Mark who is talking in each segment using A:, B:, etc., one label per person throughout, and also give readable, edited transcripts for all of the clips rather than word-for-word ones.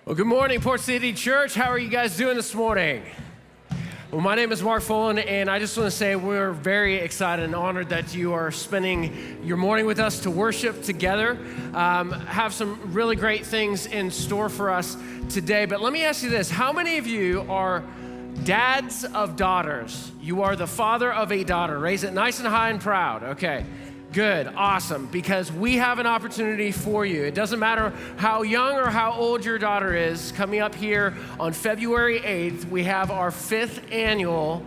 A: Well, good morning, Port City Church. How are you guys doing this morning? Well, my name is Mark Fullen, and I just want to say we're very excited and honored that you are spending your morning with us to worship together. Have some really great things in store for us today. But let me ask you this. How many of you are dads of daughters? You are the father of a daughter. Raise it nice and high and proud. Okay. Good, awesome, because we have an opportunity for you. It doesn't matter how young or how old your daughter is. Coming up here on February 8th, we have our 5th annual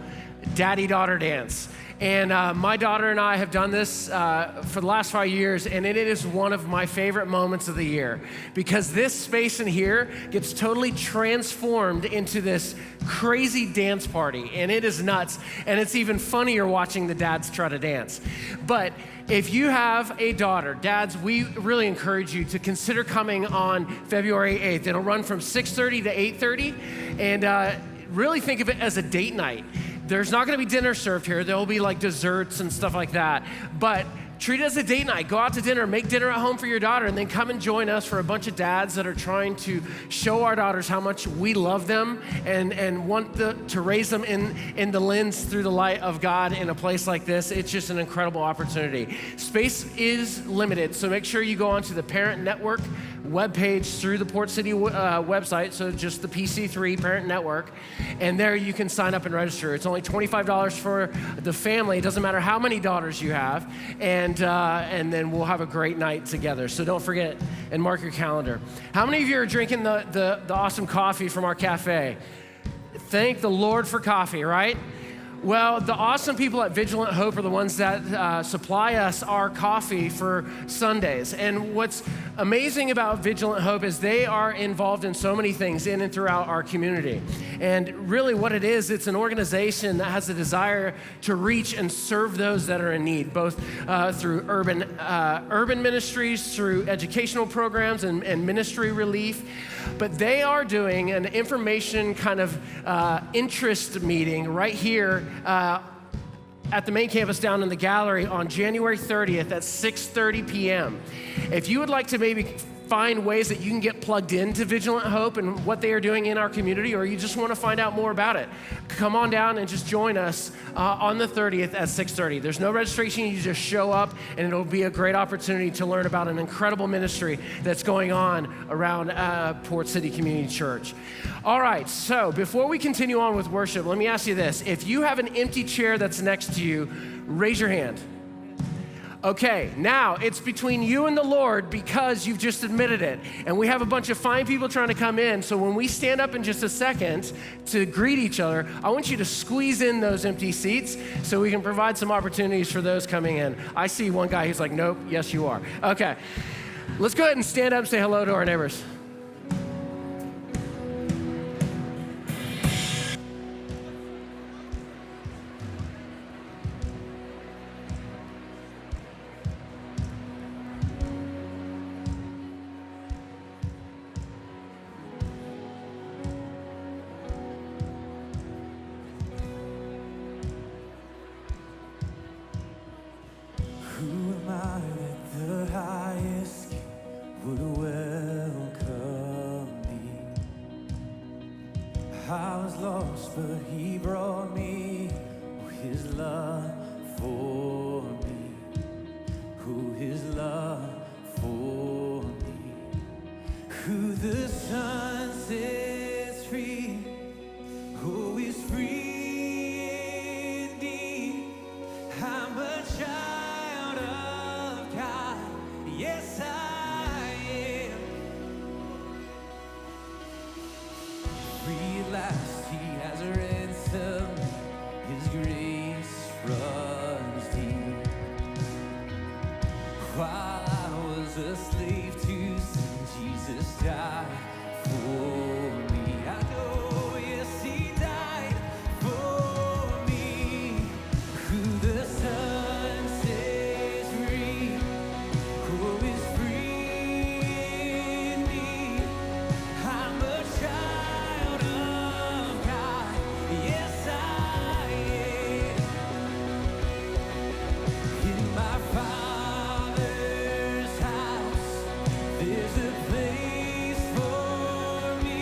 A: Daddy-Daughter Dance. And my daughter and I have done this for the last 5 years, and it is one of my favorite moments of the year because this space in here gets totally transformed into this crazy dance party, and it is nuts. And it's even funnier watching the dads try to dance. But if you have a daughter, dads, we really encourage you to consider coming on February 8th. It'll run from 6:30 to 8:30, and really think of it as a date night. There's not gonna be dinner served here. There'll be like desserts and stuff like that. But treat it as a date night. Go out to dinner, make dinner at home for your daughter, and then come and join us for a bunch of dads that are trying to show our daughters how much we love them and want to raise them in the lens through the light of God in a place like this. It's just an incredible opportunity. Space is limited, so make sure you go onto the Parent Network webpage through the Port City website, so just the PC3 Parent Network, and there you can sign up and register. It's only $25 for the family. It doesn't matter how many daughters you have, and then we'll have a great night together. So don't forget and mark your calendar. How many of you are drinking the awesome coffee from our cafe? Thank the Lord for coffee, right? Well, the awesome people at Vigilant Hope are the ones that supply us our coffee for Sundays. And what's amazing about Vigilant Hope is they are involved in so many things in and throughout our community. And really what it is, it's an organization that has a desire to reach and serve those that are in need, both through urban ministries, through educational programs and ministry relief. But they are doing an information kind of interest meeting right here at the main campus down in the gallery on January 30th at 6:30 p.m. If you would like to maybe find ways that you can get plugged into Vigilant Hope and what they are doing in our community, or you just want to find out more about it, come on down and just join us on the 30th at 6:30. There's no registration, you just show up, and it'll be a great opportunity to learn about an incredible ministry that's going on around Port City Community Church. All right, so before we continue on with worship, let me ask you this. If you have an empty chair that's next to you, raise your hand. Okay, now it's between you and the Lord because you've just admitted it. And we have a bunch of fine people trying to come in. So when we stand up in just a second to greet each other, I want you to squeeze in those empty seats so we can provide some opportunities for those coming in. I see one guy who's like, nope, yes you are. Okay, let's go ahead and stand up and say hello to our neighbors.
B: There's a place for me.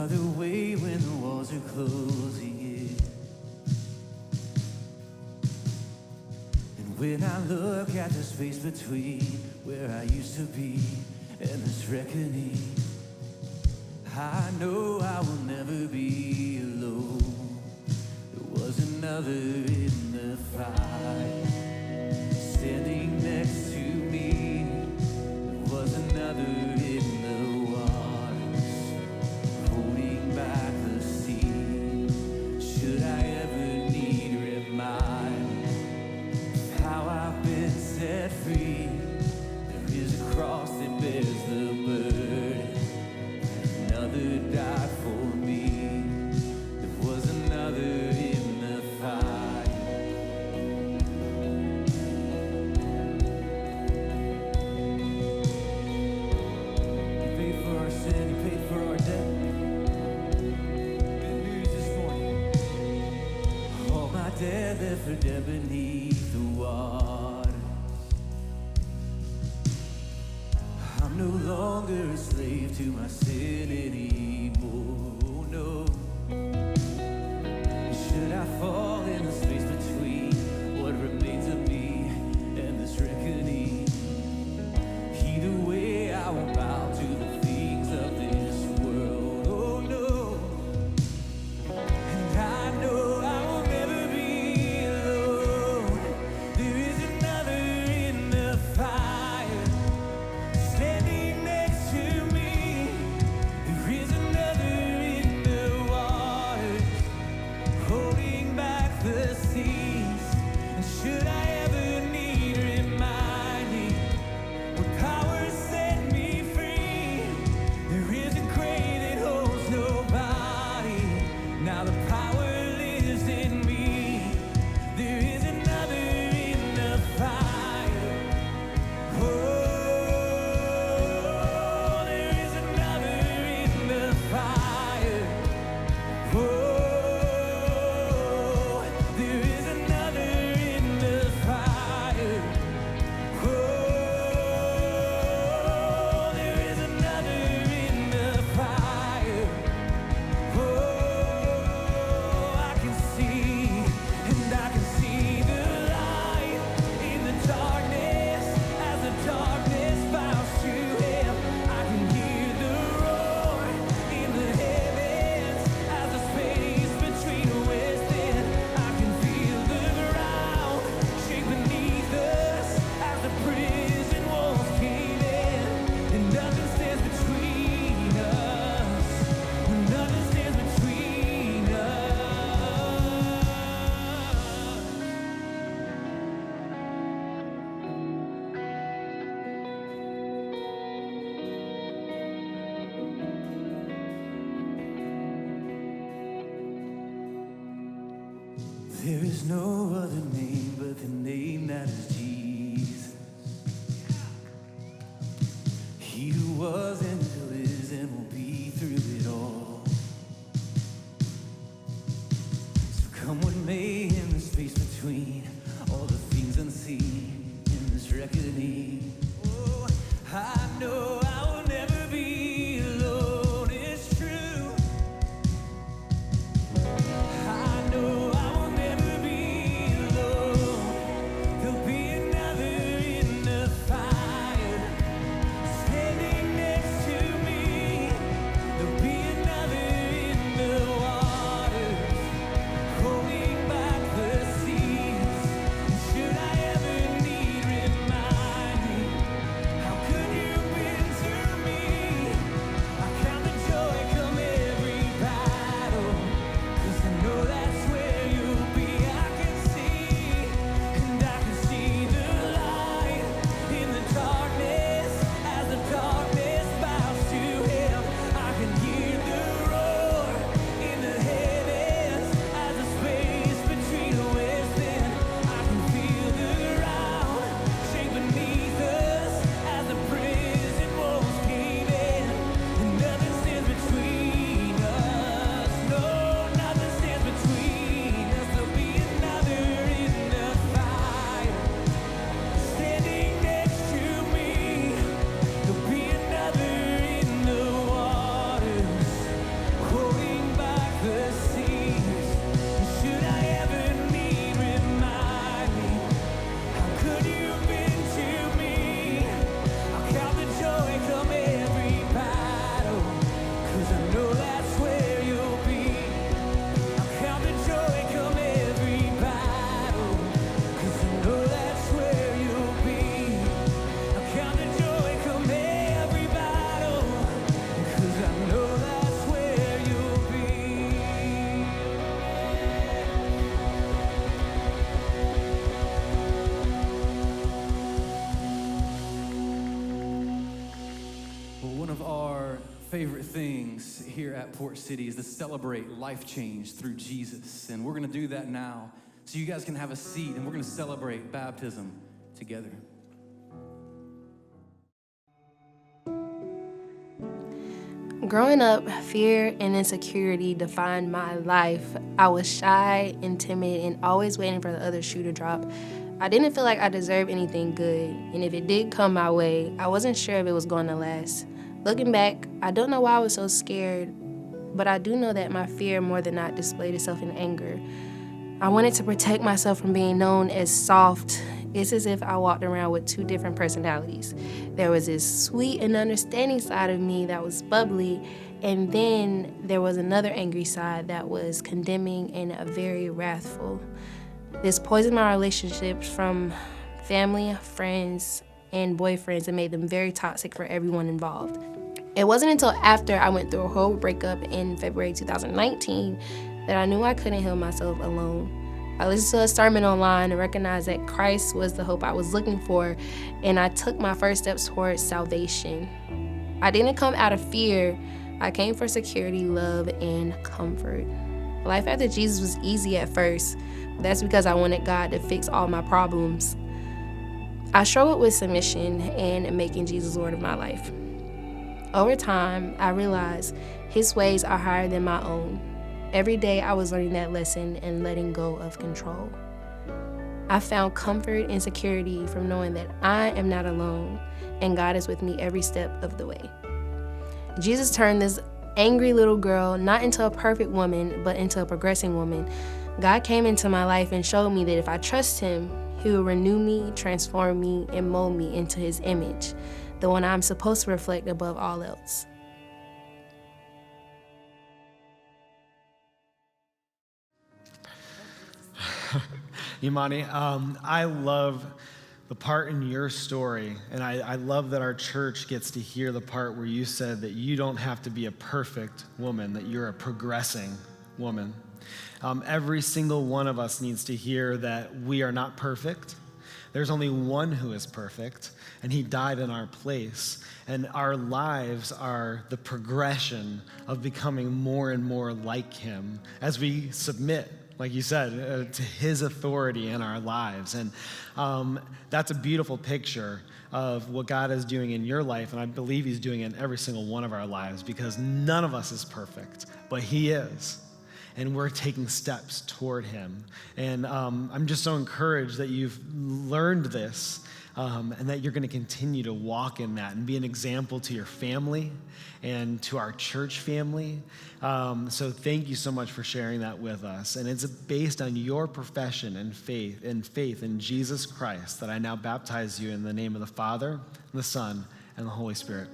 B: another way when the walls are closing in. And when I look at the space between where I used to be and this reckoning, I know I will never be alone. There was another in the fight, standing next to me. There was another in the waters, holding back the sea. Should I ever need remind of how I've been set free, there is a cross that bears the burden. Another died for me. There was another in the fight. He paid for our sin, he paid for our debt. Good news this morning. All my debt left for dead beneath the waters. I'm no longer a slave to my sin anymore, no. Should I fall in the space between what remains of me and this reckoning? Either way, I won't bow to the things of this world, oh no. And I know I will never be alone. There is another in the fire, standing next to me. There is another in the waters, holding back the seas. And should I ever need reminding what power set me free, there is a grave that holds nobody. Now the power lives in me. There is another in the fire. Oh, there is another in the fire. Oh, there is another in the fire. Oh, there is another in the fire. Oh, I can see, and I can see the light in the darkness as the darkness bows to him. I can hear the roar in the heavens as the space between within. I can feel the ground shake beneath us as the prison walls cave in. And nothing stands between us. Nothing stands between us. There is no other name but the name that is Jesus. He who was and who is and will be through it all. So come what may in the space between all the things unseen in this reckoning. Oh, I know I will never be alone, it's true. I know I will never be alone. There'll be another in the fire, standing next to me. One of our favorite things here at Port City is to celebrate life change through Jesus. And we're going to do that now. So you guys can have a seat and we're going to celebrate baptism together.
C: Growing up, fear and insecurity defined my life. I was shy and timid and always waiting for the other shoe to drop. I didn't feel like I deserved anything good, and if it did come my way, I wasn't sure if it was going to last. Looking back, I don't know why I was so scared, but I do know that my fear more than not displayed itself in anger. I wanted to protect myself from being known as soft. It's as if I walked around with two different personalities. There was this sweet and understanding side of me that was bubbly, and then there was another angry side that was condemning and very wrathful. This poisoned my relationships from family, friends, and boyfriends and made them very toxic for everyone involved. It wasn't until after I went through a whole breakup in February 2019 that I knew I couldn't heal myself alone. I listened to a sermon online and recognized that Christ was the hope I was looking for, and I took my first steps towards salvation. I didn't come out of fear. I came for security, love, and comfort. Life after Jesus was easy at first, but that's because I wanted God to fix all my problems. I struggled with submission and making Jesus Lord of my life. Over time, I realized His ways are higher than my own. Every day I was learning that lesson and letting go of control. I found comfort and security from knowing that I am not alone and God is with me every step of the way. Jesus turned this angry little girl not into a perfect woman, but into a progressing woman. God came into my life and showed me that if I trust Him, He will renew me, transform me, and mold me into His image, the one I'm supposed to reflect above all else.
D: Imani, I love the part in your story, and I love that our church gets to hear the part where you said that you don't have to be a perfect woman, that you're a progressing woman. Every single one of us needs to hear that we are not perfect. There's only one who is perfect, and He died in our place. And our lives are the progression of becoming more and more like Him as we submit, like you said, to His authority in our lives. And that's a beautiful picture of what God is doing in your life, and I believe He's doing it in every single one of our lives, because none of us is perfect, but He is. And we're taking steps toward Him. And I'm just so encouraged that you've learned this, and that you're going to continue to walk in that and be an example to your family and to our church family. So thank you so much for sharing that with us. And it's based on your profession and faith in Jesus Christ that I now baptize you in the name of the Father, and the Son, and the Holy Spirit.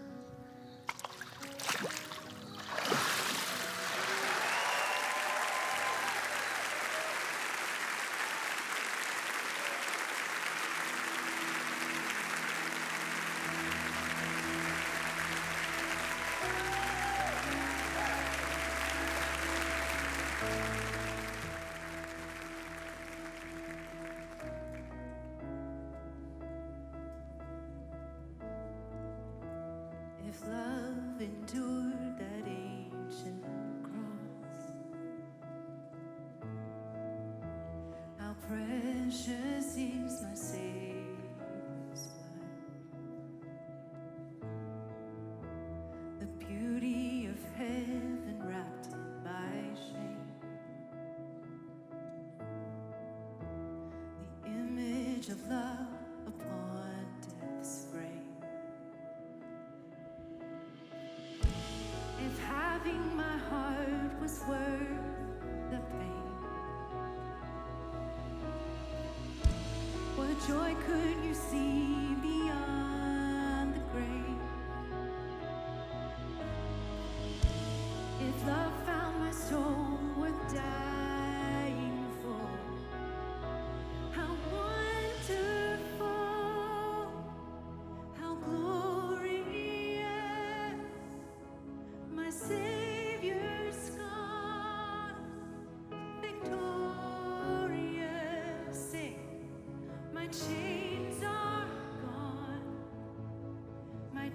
E: If love endured that ancient cross, how precious is my Savior's blood. The beauty of heaven wrapped in my shame, the image of love upon death's frame. If having my heart was worth the pain, what joy could you see beyond the grave? If love found my soul worth dying for, how wonderful, how glorious. My Savior's gone, victorious. Sing, my chains are gone, my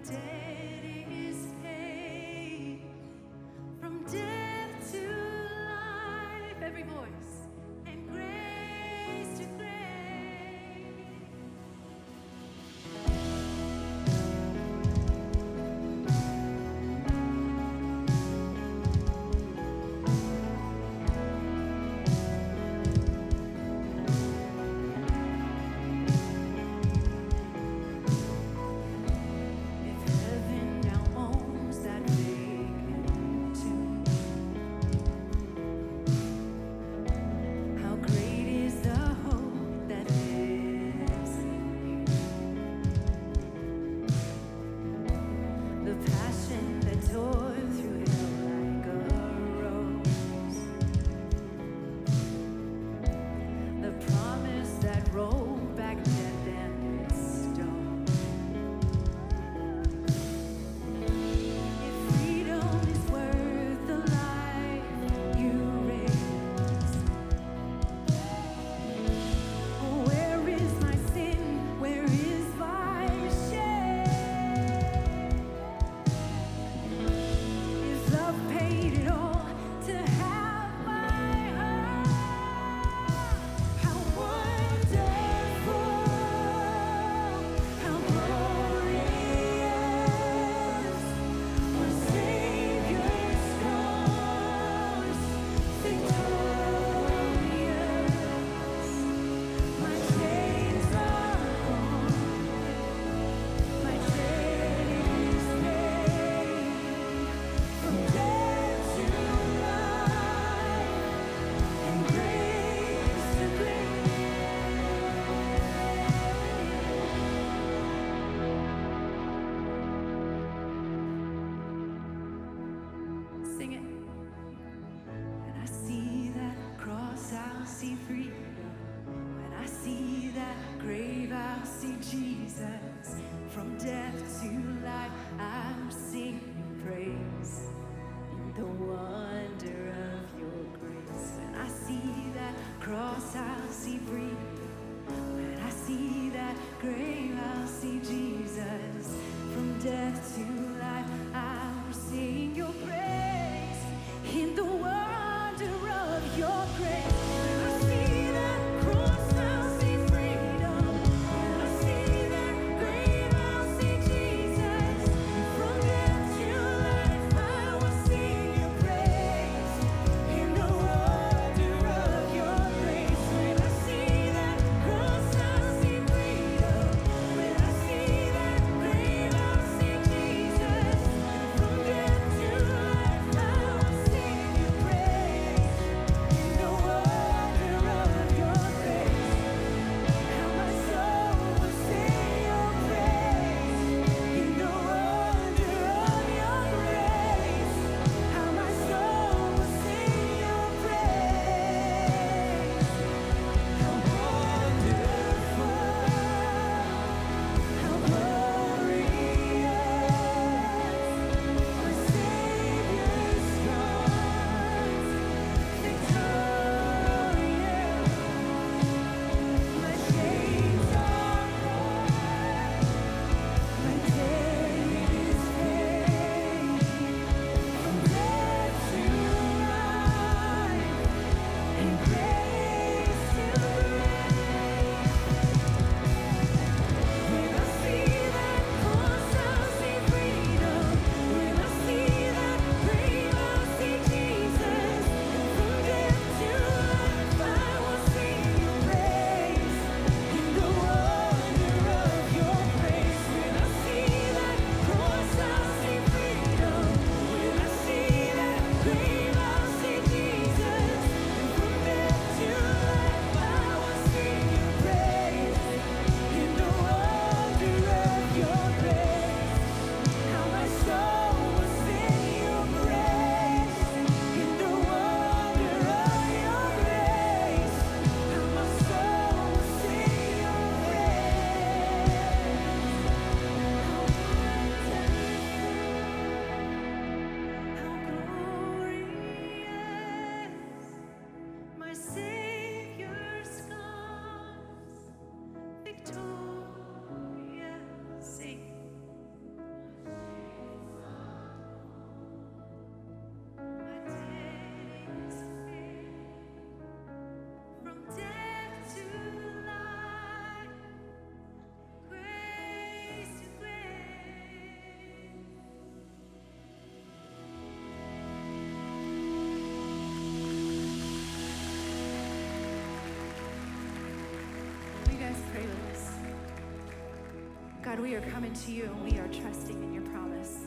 E: we are coming to you and we are trusting in your promise.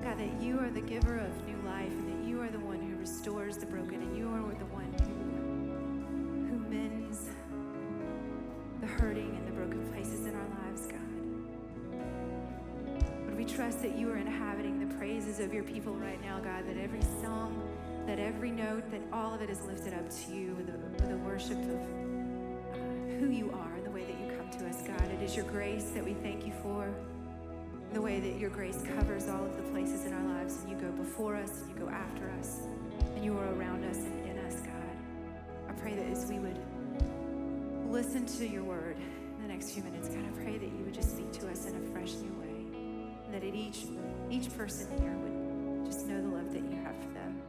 E: God, that you are the giver of new life and that you are the one who restores the broken and you are the one who mends the hurting and the broken places in our lives, God. But we trust that you are inhabiting the praises of your people right now, God, that every song, that every note, that all of it is lifted up to you with the worship of who you are and the way that you come to us, God. It is your grace that we thank you for, the way that your grace covers all of the places in our lives, and you go before us, and you go after us, and you are around us and in us, God. I pray that as we would listen to your word in the next few minutes, God, I pray that you would just speak to us in a fresh new way, and that each person here would just know the love that you have for them.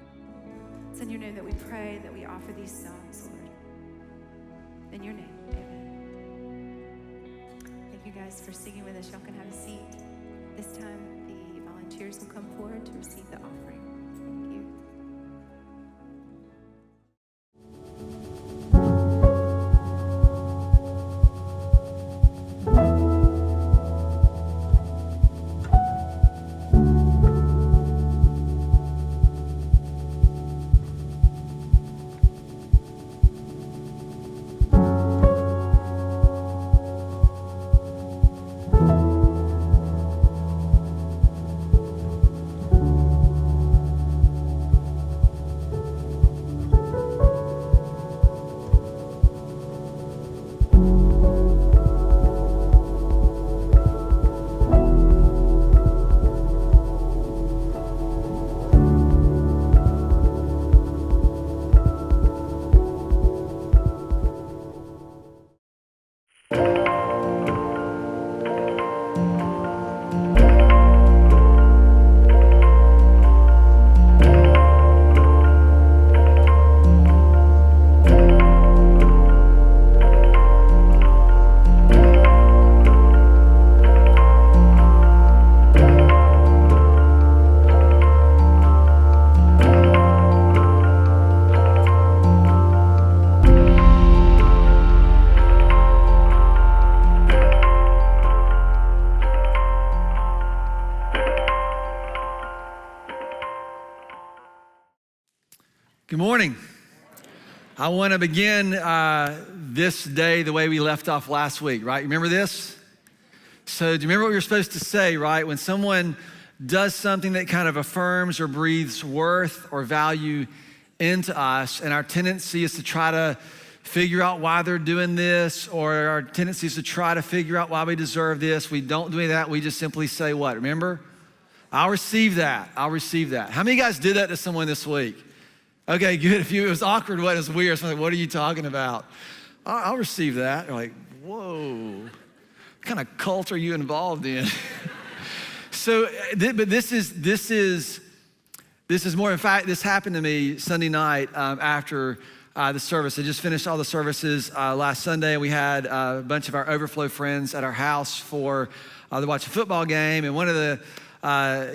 E: It's in your name that we pray, that we offer these songs, Lord. In your name, amen. Thank you guys for singing with us. Y'all can have a seat. This time, the volunteers will come forward to receive the offering. Thank you.
F: Good morning. I want to begin this day the way we left off last week, right? Remember this? So do you remember what we were supposed to say, right? When someone does something that kind of affirms or breathes worth or value into us, and our tendency is to try to figure out why they're doing this, or our tendency is to try to figure out why we deserve this. We don't do any of that. We just simply say what? Remember? I'll receive that. I'll receive that. How many of you guys did that to someone this week? Okay, good. If it was awkward, what is weird? So I'm like, what are you talking about? I'll receive that. You're like, whoa, what kind of cult are you involved in? But this is more. In fact, this happened to me Sunday night after the service. I just finished all the services last Sunday. We had a bunch of our overflow friends at our house to watch a football game, and one of the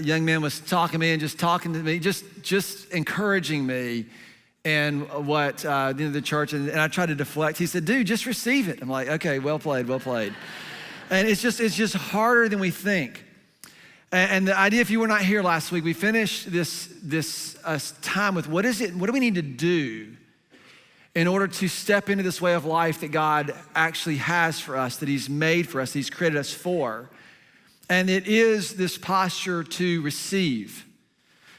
F: young men was talking to me, just encouraging me and what the church, and I tried to deflect. He said, dude, just receive it. I'm like, okay, well played. And it's just harder than we think. And the idea, if you were not here last week, we finished this time with what do we need to do in order to step into this way of life that God actually has for us, that he's made for us, that he's created us for. And it is this posture to receive,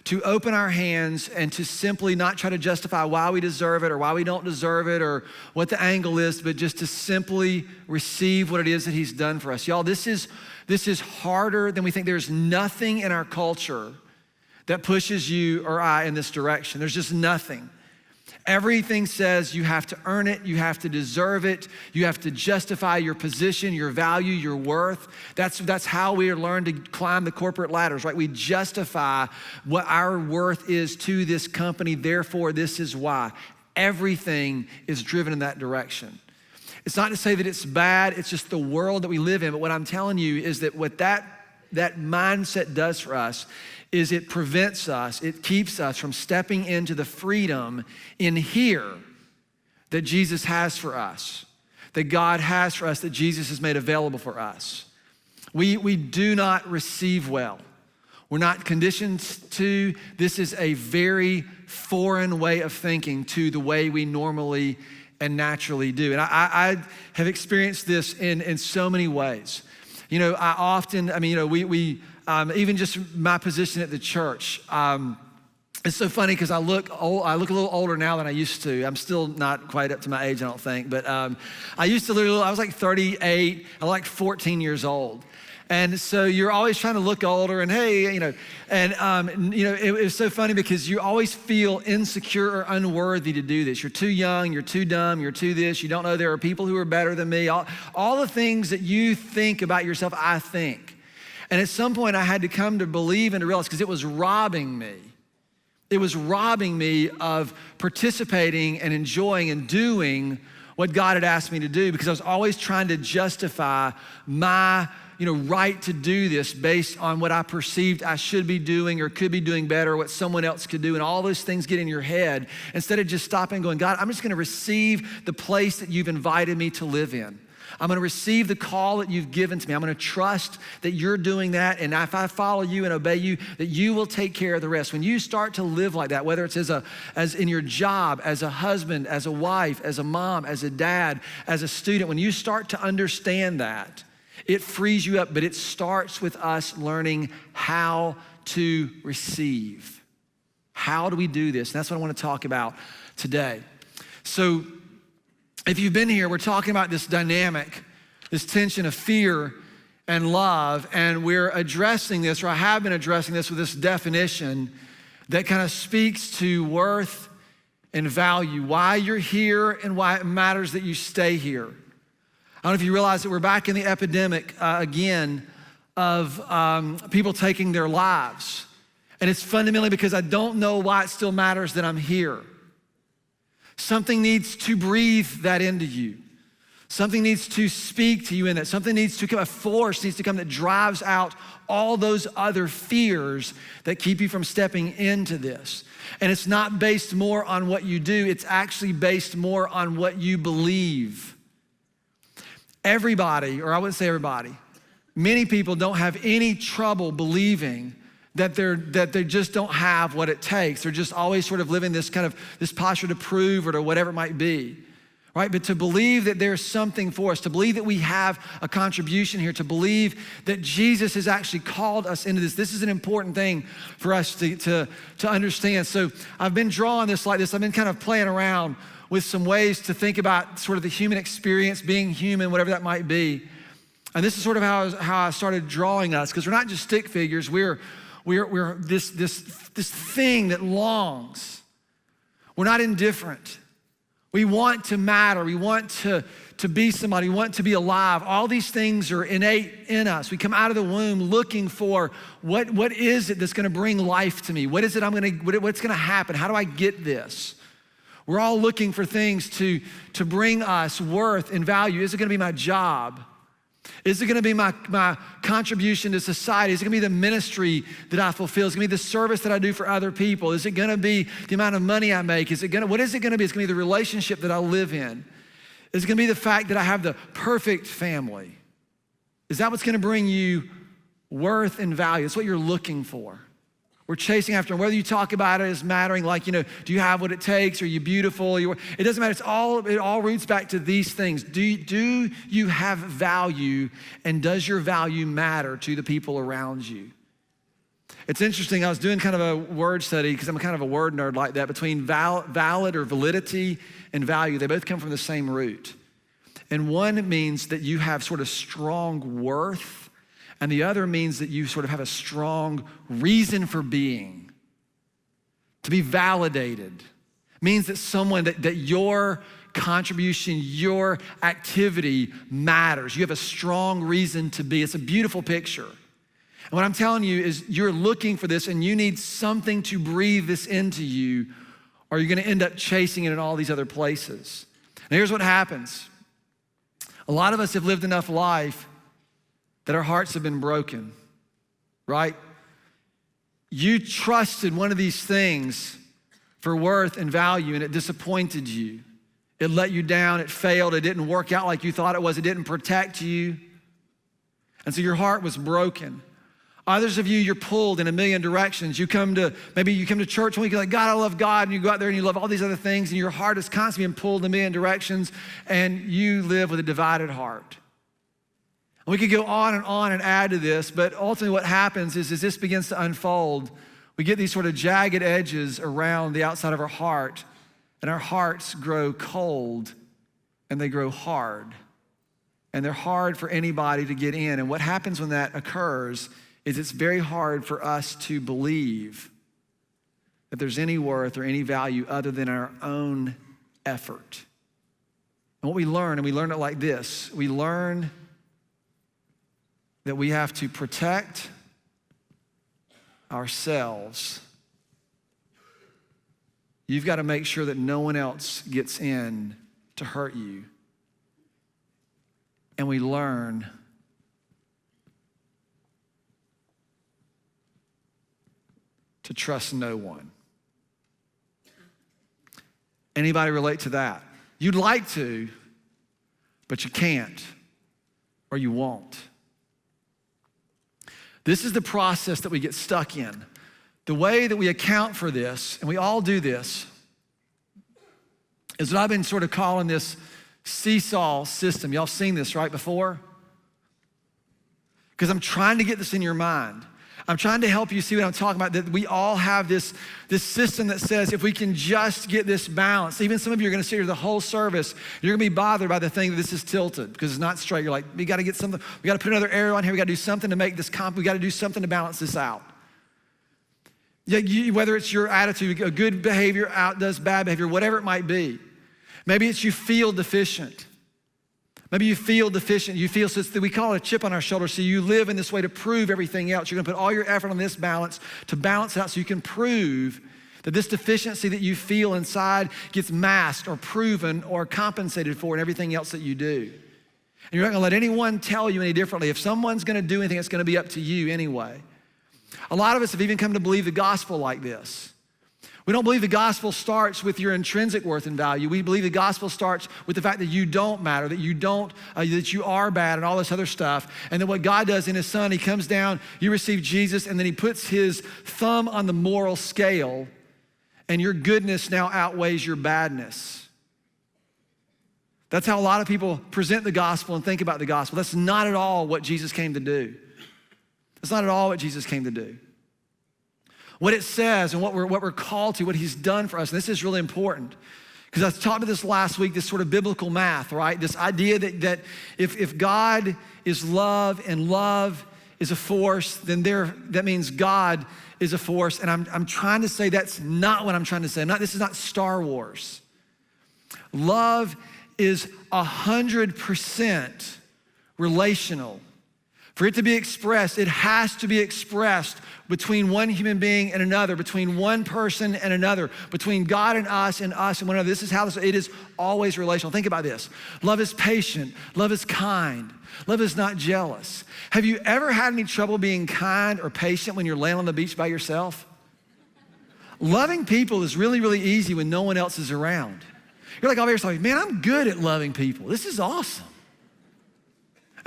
F: to open our hands and to simply not try to justify why we deserve it or why we don't deserve it or what the angle is, but just to simply receive what it is that he's done for us. Y'all, this is harder than we think. There's nothing in our culture that pushes you or I in this direction. There's just nothing. Everything says you have to earn it, you have to deserve it, you have to justify your position, your value, your worth. That's how we are learned to climb the corporate ladders, right? We justify what our worth is to this company, therefore this is why. Everything is driven in that direction. It's not to say that it's bad, it's just the world that we live in, but what I'm telling you is that what that mindset does for us is it prevents us, it keeps us from stepping into the freedom in here that Jesus has for us, that God has for us, that Jesus has made available for us. We do not receive well. We're not conditioned to. This is a very foreign way of thinking to the way we normally and naturally do. And I have experienced this in so many ways. You know, even just my position at the church, it's so funny because I look a little older now than I used to. I'm still not quite up to my age, I don't think, but I used to I was like 38, I was like 14 years old. And so you're always trying to look older and hey, you know, and it was so funny because you always feel insecure or unworthy to do this. You're too young, you're too dumb, you're too this, you don't know there are people who are better than me. All the things that you think about yourself, I think. And at some point I had to come to believe and to realize, because it was robbing me. It was robbing me of participating and enjoying and doing what God had asked me to do, because I was always trying to justify my right to do this based on what I perceived I should be doing or could be doing better, or what someone else could do. And all those things get in your head instead of just stopping and going, God, I'm just gonna receive the place that you've invited me to live in. I'm gonna receive the call that you've given to me. I'm gonna trust that you're doing that, and if I follow you and obey you, that you will take care of the rest. When you start to live like that, whether it's as in your job, as a husband, as a wife, as a mom, as a dad, as a student, when you start to understand that, it frees you up, but it starts with us learning how to receive. How do we do this? And that's what I want to talk about today. So if you've been here, we're talking about this dynamic, this tension of fear and love, and we're addressing this, or I have been addressing this with this definition that kind of speaks to worth and value, why you're here and why it matters that you stay here. I don't know if you realize that we're back in the epidemic again of people taking their lives. And it's fundamentally because I don't know why it still matters that I'm here. Something needs to breathe that into you. Something needs to speak to you in that. Something needs to come, a force needs to come that drives out all those other fears that keep you from stepping into this. And it's not based more on what you do, it's actually based more on what you believe. Everybody, or I wouldn't say everybody, many people don't have any trouble believing that they just don't have what it takes. They're just always sort of living this posture to prove or to whatever it might be, right? But to believe that there's something for us, to believe that we have a contribution here, to believe that Jesus has actually called us into this is an important thing for us to understand. So I've been drawing this like this. I've been kind of playing around with some ways to think about sort of the human experience, being human, whatever that might be. And this is sort of how I started drawing us, because we're not just stick figures, we're this thing that longs. We're not indifferent. We want to matter, we want to be somebody, we want to be alive. All these things are innate in us. We come out of the womb looking for what is it that's gonna bring life to me? What is it what's gonna happen? How do I get this? We're all looking for things to bring us worth and value. Is it gonna be my job? Is it gonna be my contribution to society? Is it gonna be the ministry that I fulfill? Is it gonna be the service that I do for other people? Is it gonna be the amount of money I make? What is it gonna be? It's gonna be the relationship that I live in. Is it gonna be the fact that I have the perfect family? Is that what's gonna bring you worth and value? That's what you're looking for. We're chasing after, whether you talk about it as mattering, like, do you have what it takes? Are you beautiful? It doesn't matter. It all roots back to these things. Do you have value, and does your value matter to the people around you? It's interesting. I was doing kind of a word study, because I'm kind of a word nerd like that, between valid or validity and value. They both come from the same root. And one means that you have sort of strong worth, and the other means that you sort of have a strong reason for being. To be validated means that that your contribution, your activity matters. You have a strong reason to be. It's a beautiful picture. And what I'm telling you is you're looking for this, and you need something to breathe this into you, or you're gonna end up chasing it in all these other places. And here's what happens. A lot of us have lived enough life that our hearts have been broken, right? You trusted one of these things for worth and value, and it disappointed you. It let you down, it failed, it didn't work out like you thought it was, it didn't protect you. And so your heart was broken. Others of you, you're pulled in a million directions. Maybe you come to church and you're like, God, I love God. And you go out there and you love all these other things, and your heart is constantly being pulled in a million directions, and you live with a divided heart. And we could go on and add to this, but ultimately what happens is as this begins to unfold, we get these sort of jagged edges around the outside of our heart, and our hearts grow cold and they grow hard. And they're hard for anybody to get in. And what happens when that occurs is it's very hard for us to believe that there's any worth or any value other than our own effort. And what we learn, and we learn it like this, we learn that we have to protect ourselves. You've got to make sure that no one else gets in to hurt you. And we learn to trust no one. Anybody relate to that? You'd like to, but you can't, or you won't. This is the process that we get stuck in. The way that we account for this, and we all do this, is what I've been sort of calling this seesaw system. Y'all seen this, right, before? Because I'm trying to get this in your mind. I'm trying to help you see what I'm talking about, that we all have this system that says if we can just get this balance, even some of you are gonna sit here the whole service, you're gonna be bothered by the thing that this is tilted because it's not straight. You're like, we gotta get something, we gotta put another arrow on here, we gotta do something to make this we gotta do something to balance this out. Yeah, whether it's your attitude, a good behavior outdoes bad behavior, whatever it might be. Maybe it's you feel deficient. Maybe you feel deficient. You feel, we call it a chip on our shoulder. So you live in this way to prove everything else. You're gonna put all your effort on this balance to balance it out so you can prove that this deficiency that you feel inside gets masked or proven or compensated for in everything else that you do. And you're not gonna let anyone tell you any differently. If someone's gonna do anything, it's gonna be up to you anyway. A lot of us have even come to believe the gospel like this. We don't believe the gospel starts with your intrinsic worth and value. We believe the gospel starts with the fact that you don't matter, that you are bad and all this other stuff. And then what God does in his son, he comes down, you receive Jesus, and then he puts his thumb on the moral scale, and your goodness now outweighs your badness. That's how a lot of people present the gospel and think about the gospel. That's not at all what Jesus came to do. That's not at all what Jesus came to do. What it says and what we're called to, what he's done for us, and this is really important, because I talked about this last week, this sort of biblical math, right? This idea that if God is love and love is a force, then that means God is a force. And I'm trying to say that's not what I'm trying to say. This is not Star Wars. Love is 100% relational. For it to be expressed, it has to be expressed between one human being and another, between one person and another, between God and us and one another. This is how it is always relational. Think about this. Love is patient. Love is kind. Love is not jealous. Have you ever had any trouble being kind or patient when you're laying on the beach by yourself? Loving people is really, really easy when no one else is around. You're like all by yourself, man, I'm good at loving people. This is awesome.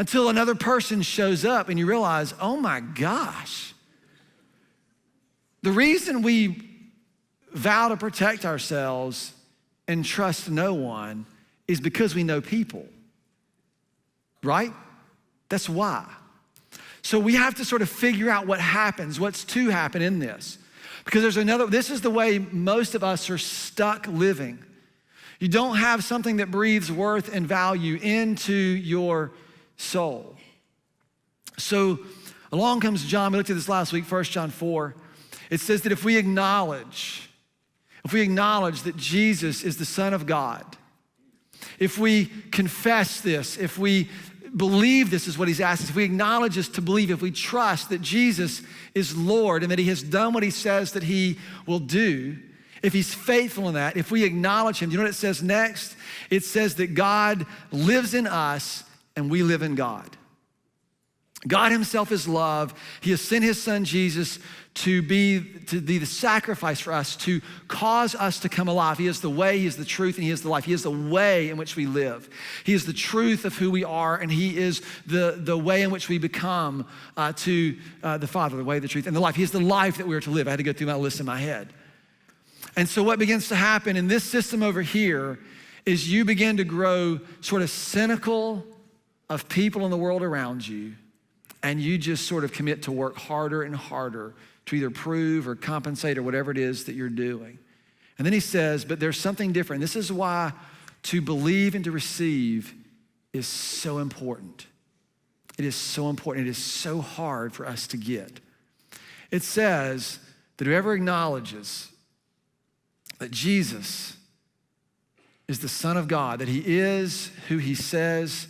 F: Until another person shows up and you realize, oh my gosh. The reason we vow to protect ourselves and trust no one is because we know people, right? That's why. So we have to sort of figure out what happens, what's to happen in this. Because this is the way most of us are stuck living. You don't have something that breathes worth and value into your soul. So along comes John. We looked at this last week, 1 John 4. It says that if we acknowledge that Jesus is the Son of God, if we confess this, if we believe this is what he's asked us, if we acknowledge this to believe, if we trust that Jesus is Lord and that he has done what he says that he will do, if he's faithful in that, if we acknowledge him, do you know what it says next? It says that God lives in us and we live in God. God himself is love. He has sent his son Jesus to be the sacrifice for us, to cause us to come alive. He is the way, he is the truth, and he is the life. He is the way in which we live. He is the truth of who we are, and he is the way in which we become to the Father, the way, the truth, and the life. He is the life that we are to live. I had to go through my list in my head. And so what begins to happen in this system over here is you begin to grow sort of cynical of people in the world around you, and you just sort of commit to work harder and harder to either prove or compensate or whatever it is that you're doing. And then he says, but there's something different. This is why to believe and to receive is so important. It is so important. It is so hard for us to get. It says that whoever acknowledges that Jesus is the Son of God, that he is who he says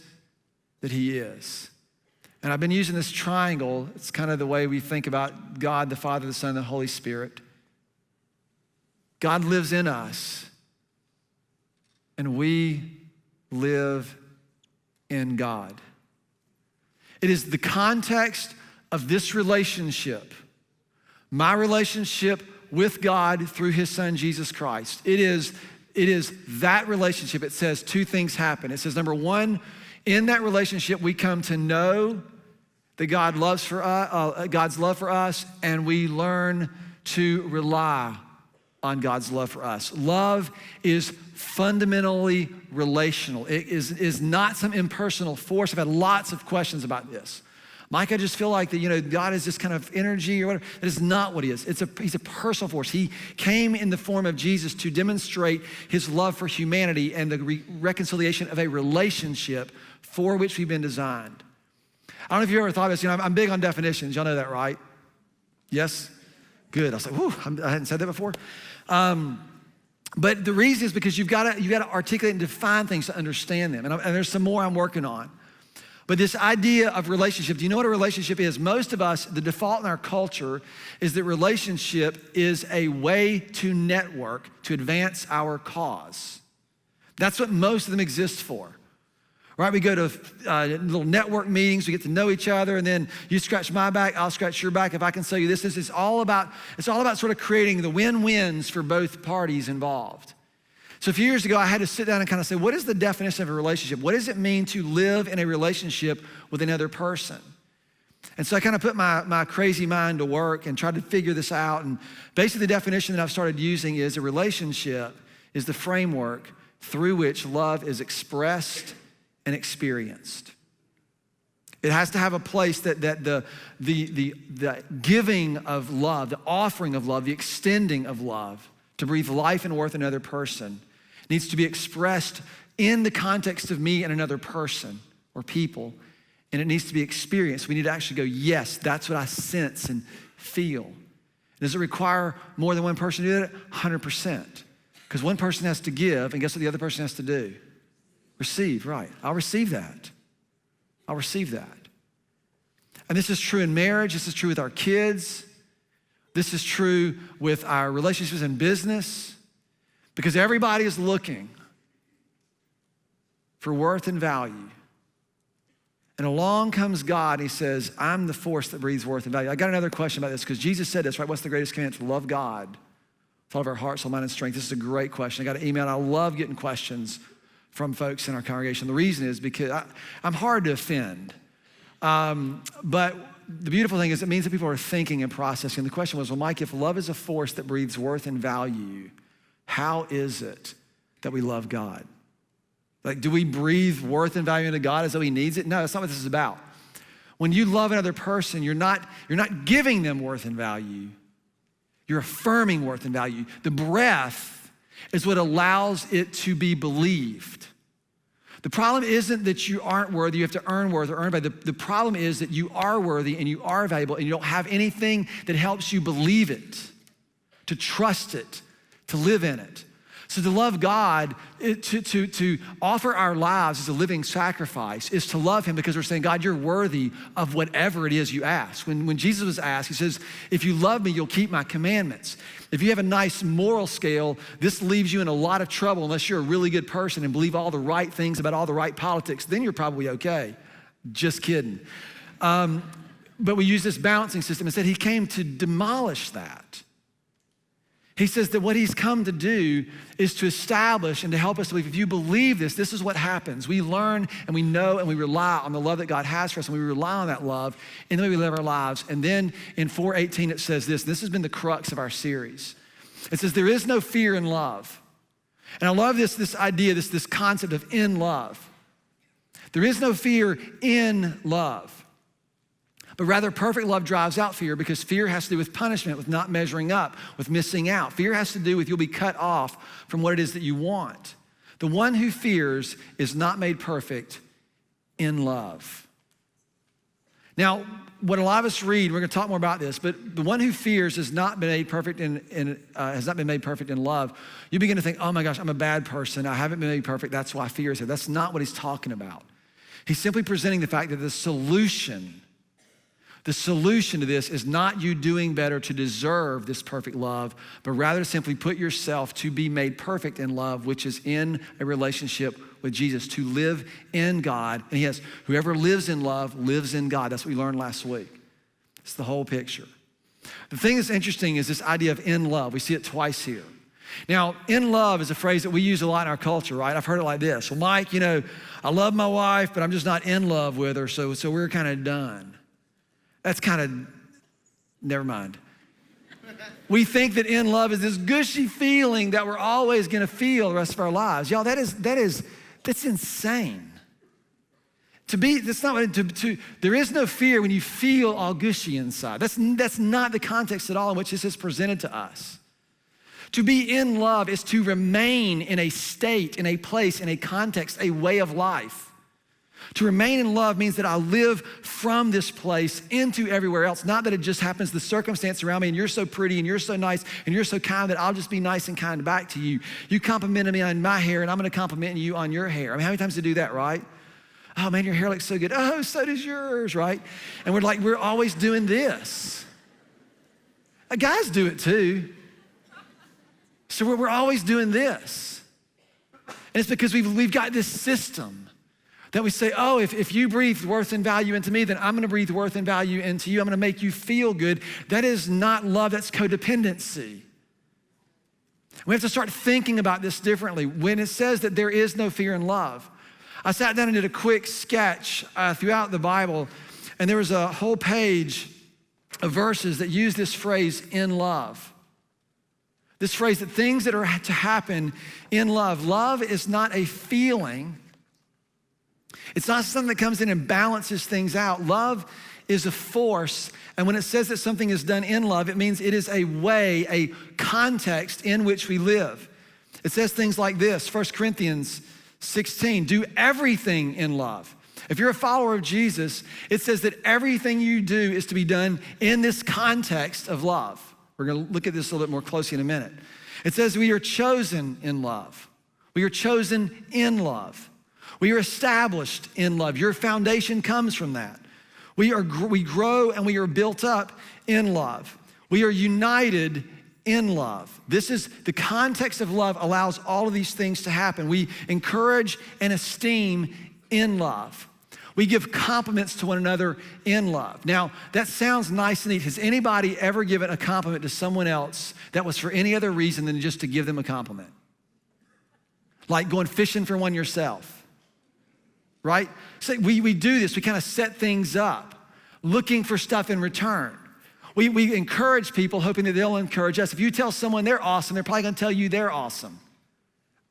F: that he is. And I've been using this triangle. It's kind of the way we think about God, the Father, the Son, and the Holy Spirit. God lives in us, and we live in God. It is the context of this relationship, my relationship with God through his son, Jesus Christ. It is that relationship. It says two things happen. It says, number one, in that relationship, we come to know that God's love for us, and we learn to rely on God's love for us. Love is fundamentally relational. It is not some impersonal force. I've had lots of questions about this. Mike, I just feel like that, God is this kind of energy or whatever. That is not what he is. He's a personal force. He came in the form of Jesus to demonstrate his love for humanity and the reconciliation of a relationship for which we've been designed. I don't know if you've ever thought of this. I'm big on definitions. Y'all know that, right? Yes? Good. I was like, whew, I hadn't said that before. But the reason is because you've got to articulate and define things to understand them. And there's some more I'm working on. But this idea of relationship, do you know what a relationship is? Most of us, the default in our culture is that relationship is a way to network, to advance our cause. That's what most of them exist for. Right, we go to little network meetings, we get to know each other, and then you scratch my back, I'll scratch your back. If I can sell you this is all about sort of creating the win-wins for both parties involved. So a few years ago, I had to sit down and kind of say, what is the definition of a relationship? What does it mean to live in a relationship with another person? And so I kind of put my crazy mind to work and tried to figure this out. And basically the definition that I've started using is a relationship is the framework through which love is expressed and experienced. It has to have a place that the giving of love, the offering of love, the extending of love to breathe life and worth in another person needs to be expressed in the context of me and another person or people, and it needs to be experienced. We need to actually go, yes, that's what I sense and feel. Does it require more than one person to do it? 100%. Because one person has to give, and guess what the other person has to do? Receive, right. I'll receive that. I'll receive that. And this is true in marriage. This is true with our kids. This is true with our relationships in business. Because everybody is looking for worth and value. And along comes God, and he says, I'm the force that breathes worth and value. I got another question about this, because Jesus said this, right? What's the greatest commandment? To love God with all of our heart, soul, mind, and strength. This is a great question. I got an email, and I love getting questions from folks in our congregation. The reason is because I'm hard to offend. But the beautiful thing is it means that people are thinking and processing. The question was, well, Mike, if love is a force that breathes worth and value, how is it that we love God? Like, do we breathe worth and value into God as though he needs it? No, that's not what this is about. When you love another person, you're not giving them worth and value. You're affirming worth and value. The breath is what allows it to be believed. The problem isn't that you aren't worthy, you have to earn worth or earn value. The problem is that you are worthy and you are valuable and you don't have anything that helps you believe it, to trust it, to live in it. So to love God, to offer our lives as a living sacrifice is to love him, because we're saying, God, you're worthy of whatever it is you ask. When Jesus was asked, he says, if you love me, you'll keep my commandments. If you have a nice moral scale, this leaves you in a lot of trouble unless you're a really good person and believe all the right things about all the right politics. Then you're probably okay. Just kidding. But we use this balancing system. Instead, he came to demolish that. He says that what he's come to do is to establish and to help us to believe. If you believe this, this is what happens. We learn and we know and we rely on the love that God has for us, and we rely on that love in the way we live our lives. And then in 4:18 it says this, and this has been the crux of our series. It says, there is no fear in love. And I love this idea, this concept of in love. There is no fear in love. But rather, perfect love drives out fear, because fear has to do with punishment, with not measuring up, with missing out. Fear has to do with you'll be cut off from what it is that you want. The one who fears is not made perfect in love. Now, what a lot of us read, we're going to talk more about this, but the one who fears has not been made perfect has not been made perfect in love. You begin to think, oh my gosh, I'm a bad person. I haven't been made perfect. That's why fear is here. That's not what he's talking about. He's simply presenting the fact that the solution to this is not you doing better to deserve this perfect love, but rather to simply put yourself to be made perfect in love, which is in a relationship with Jesus, to live in God. And yes, whoever lives in love lives in God. That's what we learned last week. It's the whole picture. The thing that's interesting is this idea of in love. We see it twice here. Now, in love is a phrase that we use a lot in our culture, right? I've heard it like this. Well, Mike, I love my wife, but I'm just not in love with her, so we're kind of done. That's kind of, never mind. We think that in love is this gushy feeling that we're always gonna feel the rest of our lives. Y'all, that's insane. There is no fear when you feel all gushy inside. That's not the context at all in which this is presented to us. To be in love is to remain in a state, in a place, in a context, a way of life. To remain in love means that I live from this place into everywhere else. Not that it just happens, the circumstance around me, and you're so pretty and you're so nice and you're so kind that I'll just be nice and kind back to you. You complimented me on my hair and I'm gonna compliment you on your hair. I mean, how many times do you do that, right? Oh man, your hair looks so good. Oh, so does yours, right? And we're always doing this. Guys do it too. So we're always doing this. And it's because we've got this system that we say, oh, if you breathe worth and value into me, then I'm gonna breathe worth and value into you. I'm gonna make you feel good. That is not love, that's codependency. We have to start thinking about this differently. When it says that there is no fear in love, I sat down and did a quick sketch throughout the Bible, and there was a whole page of verses that use this phrase, in love. This phrase, that things that are to happen in love. Love is not a feeling. It's not something that comes in and balances things out. Love is a force, and when it says that something is done in love, it means it is a way, a context in which we live. It says things like this, 1 Corinthians 16, do everything in love. If you're a follower of Jesus, it says that everything you do is to be done in this context of love. We're gonna look at this a little bit more closely in a minute. It says we are chosen in love. We are chosen in love. We are established in love. Your foundation comes from that. We grow and we are built up in love. We are united in love. This is the context of love, allows all of these things to happen. We encourage and esteem in love. We give compliments to one another in love. Now, that sounds nice and neat. Has anybody ever given a compliment to someone else that was for any other reason than just to give them a compliment? Like going fishing for one yourself. Right? So we do this, we kind of set things up, looking for stuff in return. We encourage people, hoping that they'll encourage us. If you tell someone they're awesome, they're probably gonna tell you they're awesome.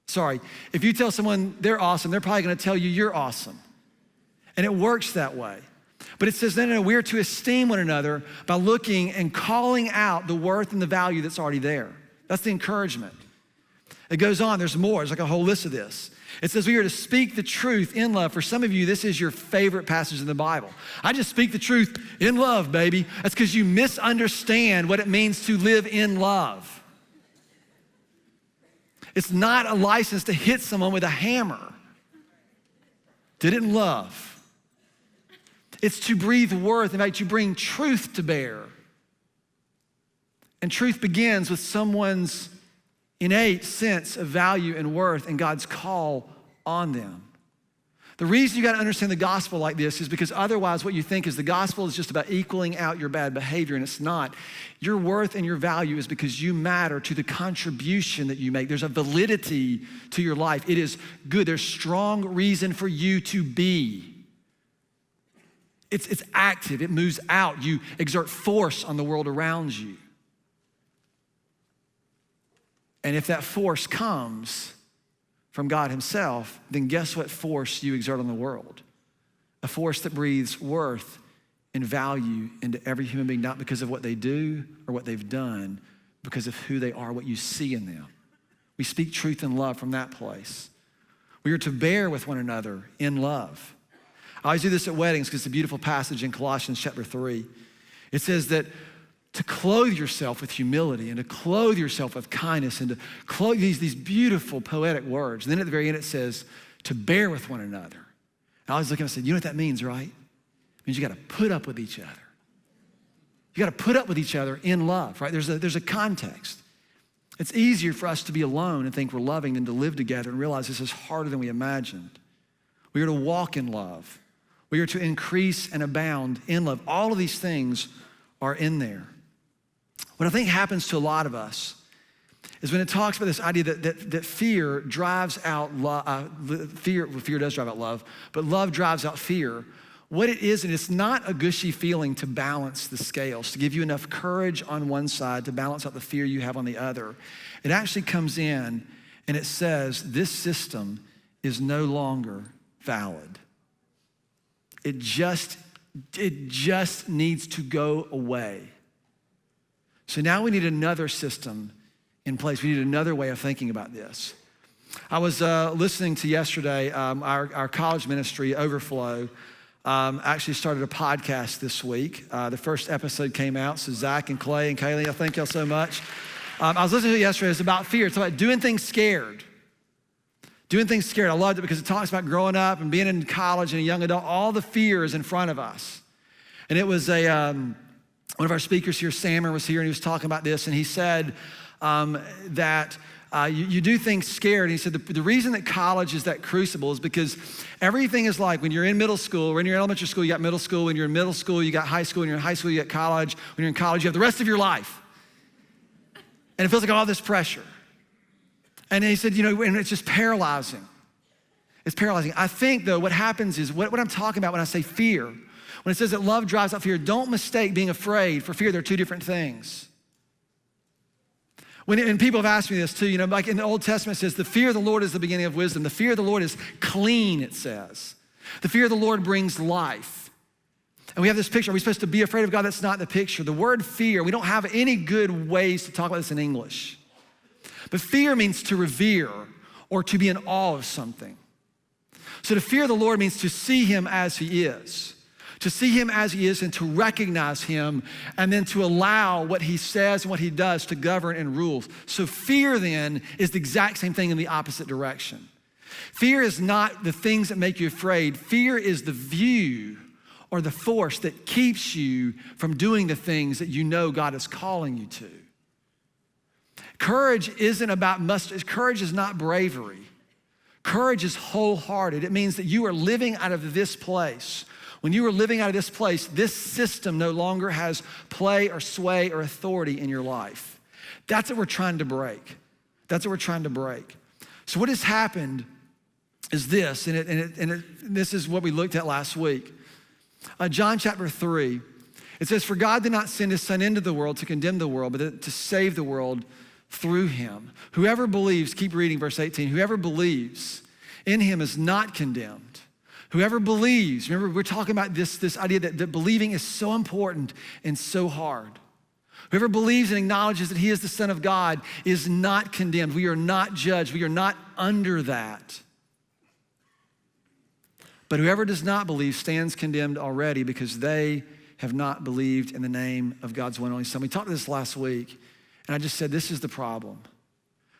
F: Sorry, if you tell someone they're awesome, they're probably gonna tell you you're awesome. And it works that way. But it says, no, we're to esteem one another by looking and calling out the worth and the value that's already there. That's the encouragement. It goes on, there's more, there's like a whole list of this. It says we are to speak the truth in love. For some of you, this is your favorite passage in the Bible. I just speak the truth in love, baby. That's because you misunderstand what it means to live in love. It's not a license to hit someone with a hammer. Did it in love. It's to breathe worth, in fact, to bring truth to bear. And truth begins with someone's innate sense of value and worth and God's call on them. The reason you got to understand the gospel like this is because otherwise what you think is the gospel is just about equaling out your bad behavior, and it's not. Your worth and your value is because you matter to the contribution that you make. There's a validity to your life. It is good. There's strong reason for you to be. It's active. It moves out. You exert force on the world around you. And if that force comes from God himself, then guess what force you exert on the world? A force that breathes worth and value into every human being, not because of what they do or what they've done, because of who they are, what you see in them. We speak truth and love from that place. We are to bear with one another in love. I always do this at weddings because it's a beautiful passage in Colossians chapter 3. It says that to clothe yourself with humility and to clothe yourself with kindness and to clothe these beautiful poetic words. And then at the very end it says to bear with one another. And I was looking and I said, you know what that means, right? It means you got to put up with each other. You got to put up with each other in love, right? There's a context. It's easier for us to be alone and think we're loving than to live together and realize this is harder than we imagined. We are to walk in love. We are to increase and abound in love. All of these things are in there. What I think happens to a lot of us is when it talks about this idea that fear drives out love, fear does drive out love, but love drives out fear. What it is, and it's not a gushy feeling to balance the scales, to give you enough courage on one side to balance out the fear you have on the other. It actually comes in and it says, this system is no longer valid. It just needs to go away. So now we need another system in place. We need another way of thinking about this. I was listening to yesterday, our college ministry, Overflow, actually started a podcast this week. The first episode came out, so Zach and Clay and Kaylee, I thank y'all so much. I was listening to it yesterday. It's about fear. It's about doing things scared. Doing things scared. I loved it because it talks about growing up and being in college and a young adult, all the fears in front of us. And it was one of our speakers here, Sammer, was here, and he was talking about this, and he said that you do things scared. And he said the reason that college is that crucible is because everything is like when you're in middle school, or in your elementary school, you got middle school. When you're in middle school, you got high school. When you're in high school, you got college. When you're in college, you have the rest of your life. And it feels like all this pressure. And he said, and it's just paralyzing. It's paralyzing. I think, though, what happens is, what I'm talking about when I say fear, when it says that love drives out fear, don't mistake being afraid for fear. They're two different things. And people have asked me this too, like in the Old Testament it says, the fear of the Lord is the beginning of wisdom. The fear of the Lord is clean, it says. The fear of the Lord brings life. And we have this picture. Are we supposed to be afraid of God? That's not the picture. The word fear, we don't have any good ways to talk about this in English. But fear means to revere or to be in awe of something. So to fear the Lord means to see him as he is. To see him as he is and to recognize him and then to allow what he says and what he does to govern and rule. So fear then is the exact same thing in the opposite direction. Fear is not the things that make you afraid. Fear is the view or the force that keeps you from doing the things that you know God is calling you to. Courage isn't about courage is not bravery. Courage is wholehearted. It means that you are living out of this place. When you are living out of this place, this system no longer has play or sway or authority in your life. That's what we're trying to break. That's what we're trying to break. So what has happened is this, and this is what we looked at last week. John chapter 3, it says, for God did not send his son into the world to condemn the world, but to save the world through him. Whoever believes, keep reading verse 18, whoever believes in him is not condemned. Whoever believes, remember we're talking about this idea that believing is so important and so hard. Whoever believes and acknowledges that he is the Son of God is not condemned. We are not judged. We are not under that. But whoever does not believe stands condemned already because they have not believed in the name of God's one and only Son. We talked about this last week, and I just said this is the problem.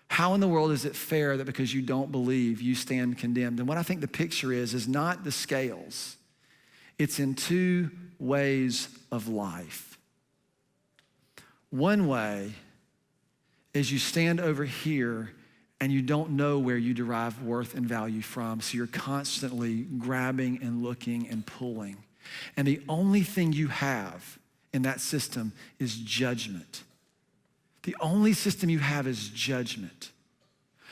F: How in the world is it fair that because you don't believe, you stand condemned? And what I think the picture is not the scales. It's in two ways of life. One way is you stand over here and you don't know where you derive worth and value from, so you're constantly grabbing and looking and pulling. And the only thing you have in that system is judgment. The only system you have is judgment,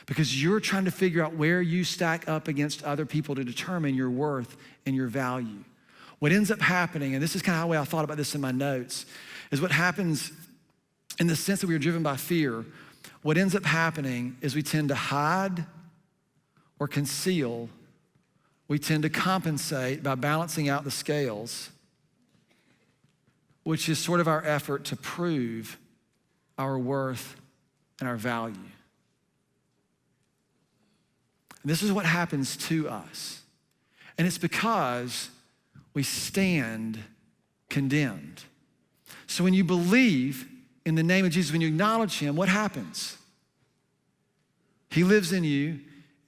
F: because you're trying to figure out where you stack up against other people to determine your worth and your value. What ends up happening, and this is kind of the way I thought about this in my notes, is what happens in the sense that we are driven by fear. What ends up happening is we tend to hide or conceal. We tend to compensate by balancing out the scales, which is sort of our effort to prove our worth and our value. And this is what happens to us. And it's because we stand condemned. So when you believe in the name of Jesus, when you acknowledge him, what happens? He lives in you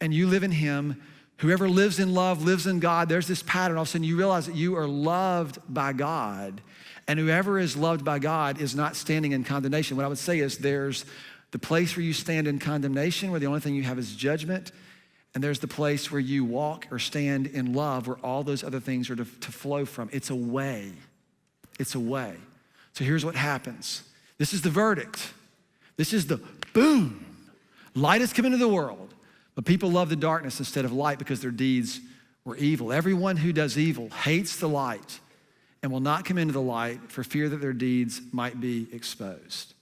F: and you live in him. Whoever lives in love lives in God. There's this pattern. All of a sudden you realize that you are loved by God, and whoever is loved by God is not standing in condemnation. What I would say is there's the place where you stand in condemnation, where the only thing you have is judgment, and there's the place where you walk or stand in love, where all those other things are to flow from. It's a way. It's a way. So here's what happens. This is the verdict. This is the boom. Light has come into the world, but people love the darkness instead of light because their deeds were evil. Everyone who does evil hates the light and will not come into the light for fear that their deeds might be exposed.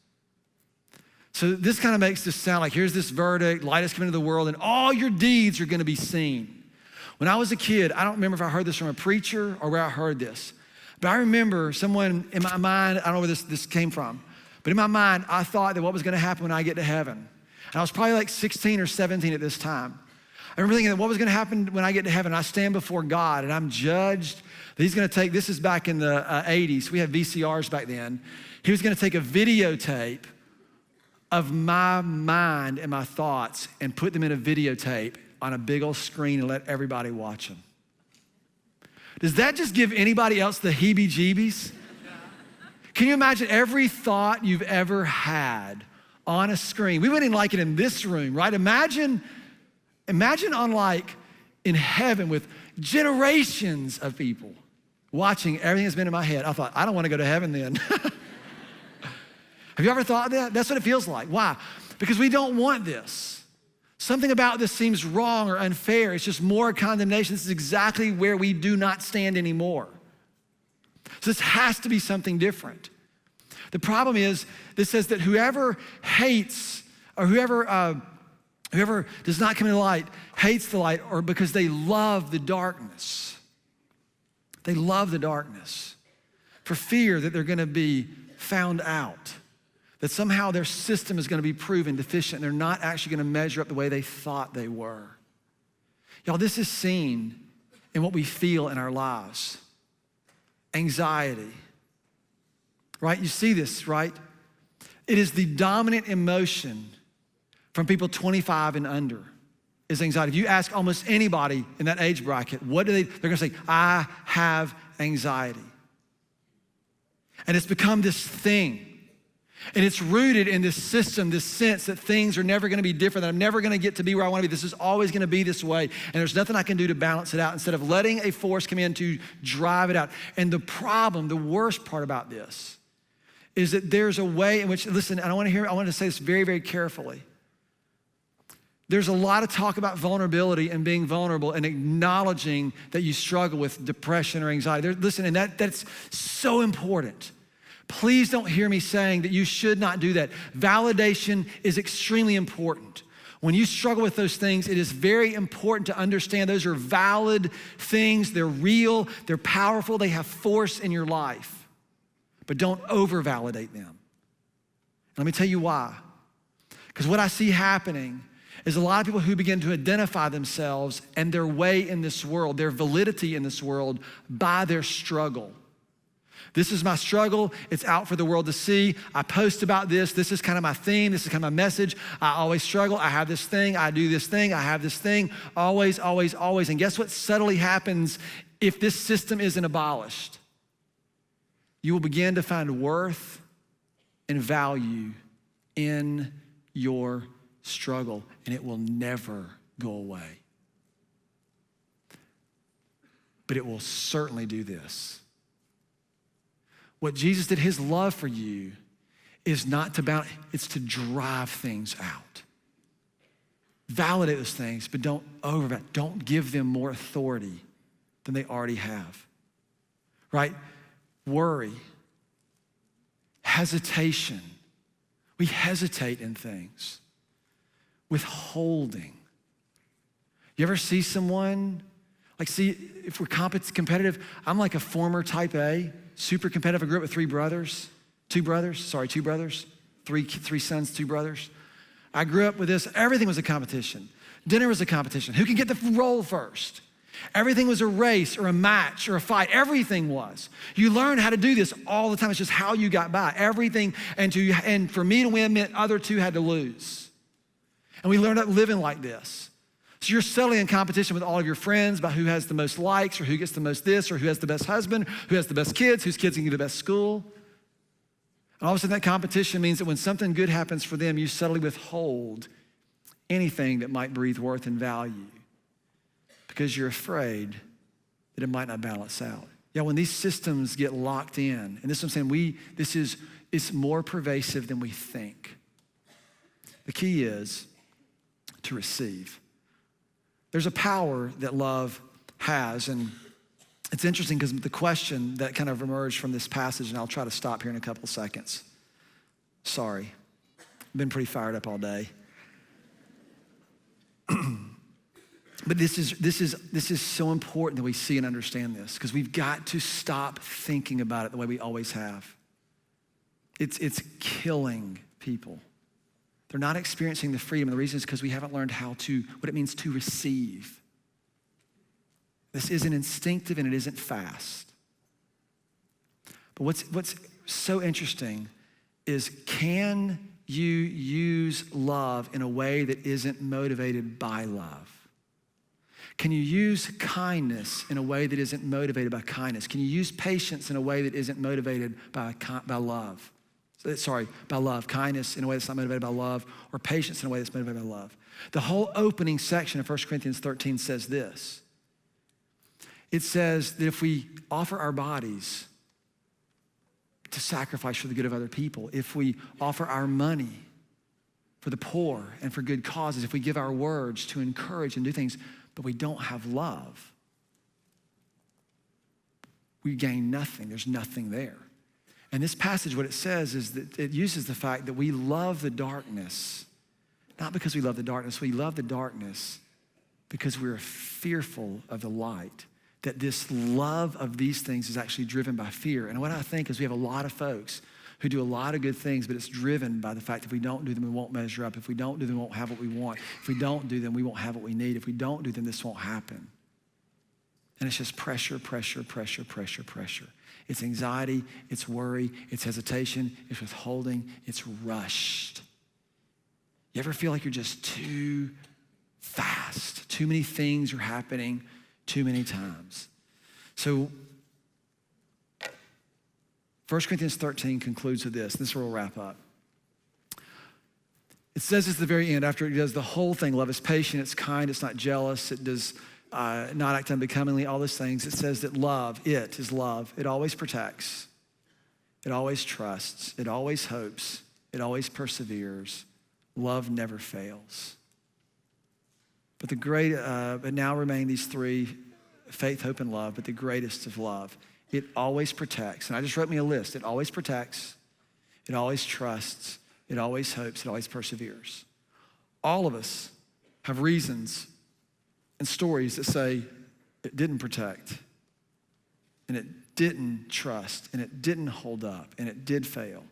F: So this kind of makes this sound like here's this verdict, light has come into the world, and all your deeds are gonna be seen. When I was a kid, I don't remember if I heard this from a preacher or where I heard this, but I remember someone in my mind, I don't know where this came from, but in my mind, I thought that what was gonna happen when I get to heaven. And I was probably like 16 or 17 at this time. I remember thinking that what was gonna happen when I get to heaven, I stand before God and I'm judged. That he's gonna take, this is back in the 80s, we had VCRs back then. He was gonna take a videotape of my mind and my thoughts and put them in a videotape on a big old screen and let everybody watch them. Does that just give anybody else the heebie-jeebies? Can you imagine every thought you've ever had on a screen? We wouldn't like it in this room, right? Imagine on like in heaven with generations of people watching everything that's been in my head. I thought, I don't want to go to heaven then. Have you ever thought that? That's what it feels like. Why? Because we don't want this. Something about this seems wrong or unfair. It's just more condemnation. This is exactly where we do not stand anymore. So this has to be something different. The problem is, this says that whoever hates or whoever does not come into the light hates the light, or because they love the darkness. They love the darkness for fear that they're gonna be found out, that somehow their system is gonna be proven deficient and they're not actually gonna measure up the way they thought they were. Y'all, this is seen in what we feel in our lives. Anxiety, right? You see this, right? It is the dominant emotion from people 25 and under is anxiety. If you ask almost anybody in that age bracket, they're gonna say, I have anxiety. And it's become this thing. And it's rooted in this system, this sense that things are never gonna be different, that I'm never gonna get to be where I wanna be. This is always gonna be this way, and there's nothing I can do to balance it out instead of letting a force come in to drive it out. And the problem, the worst part about this, is that there's a way in which, listen, I want to say this very, very carefully. There's a lot of talk about vulnerability and being vulnerable and acknowledging that you struggle with depression or anxiety. Listen, and that's so important. Please don't hear me saying that you should not do that. Validation is extremely important. When you struggle with those things, it is very important to understand those are valid things. They're real, they're powerful, they have force in your life. But don't over-validate them. Let me tell you why. Because what I see happening is a lot of people who begin to identify themselves and their way in this world, their validity in this world, by their struggle. This is my struggle. It's out for the world to see. I post about this. This is kind of my theme. This is kind of my message. I always struggle. I have this thing. I do this thing. I have this thing. Always, always, always. And guess what subtly happens if this system isn't abolished? You will begin to find worth and value in your struggle, and it will never go away. But it will certainly do this. What Jesus did, his love for you is not to bound, it's to drive things out. Validate those things, but don't don't give them more authority than they already have. Right? Worry, hesitation. We hesitate in things. Withholding. You ever see someone, if we're competitive, I'm like a former type A, super competitive. I grew up with two brothers, three sons, two brothers. I grew up with this, everything was a competition. Dinner was a competition. Who can get the roll first? Everything was a race or a match or a fight. Everything was. You learn how to do this all the time. It's just how you got by. Everything, and for me to win meant other two had to lose. And we learned up living like this. So you're settling in competition with all of your friends about who has the most likes or who gets the most this or who has the best husband, who has the best kids, whose kids can get the best school. And all of a sudden that competition means that when something good happens for them, you subtly withhold anything that might breathe worth and value because you're afraid that it might not balance out. Yeah, when these systems get locked in, and this is what I'm saying, it's more pervasive than we think. The key is to receive. There's a power that love has, and it's interesting because the question that kind of emerged from this passage, and I'll try to stop here in a couple of seconds. Sorry, I've been pretty fired up all day. But this is so important that we see and understand this because we've got to stop thinking about it the way we always have. It's killing people. They're not experiencing the freedom. The reason is because we haven't learned what it means to receive. This isn't instinctive and it isn't fast. But what's so interesting is, can you use love in a way that isn't motivated by love? Can you use kindness in a way that isn't motivated by kindness? Can you use patience in a way that isn't motivated by love? By love. Kindness in a way that's not motivated by love, or patience in a way that's motivated by love. The whole opening section of 1 Corinthians 13 says this. It says that if we offer our bodies to sacrifice for the good of other people, if we offer our money for the poor and for good causes, if we give our words to encourage and do things, but we don't have love, we gain nothing. There's nothing there. And this passage, what it says is that it uses the fact that we love the darkness, not because we love the darkness, we love the darkness because we're fearful of the light, that this love of these things is actually driven by fear. And what I think is we have a lot of folks who do a lot of good things, but it's driven by the fact that if we don't do them, we won't measure up. If we don't do them, we won't have what we want. If we don't do them, we won't have what we need. If we don't do them, this won't happen. And it's just pressure, pressure, pressure, pressure, pressure. It's anxiety, it's worry, it's hesitation, it's withholding, it's rushed. You ever feel like you're just too fast? Too many things are happening too many times. So 1 Corinthians 13 concludes with this. This is where we'll wrap up. It says at the very end, after it does the whole thing, love is patient, it's kind, it's not jealous, it does not act unbecomingly, all those things. It says that love, it is love. It always protects. It always trusts. It always hopes. It always perseveres. Love never fails. But now remain these three, faith, hope, and love, but the greatest of love. It always protects. And I just wrote me a list. It always protects. It always trusts. It always hopes. It always perseveres. All of us have reasons and stories that say it didn't protect, and it didn't trust, and it didn't hold up, and it did fail.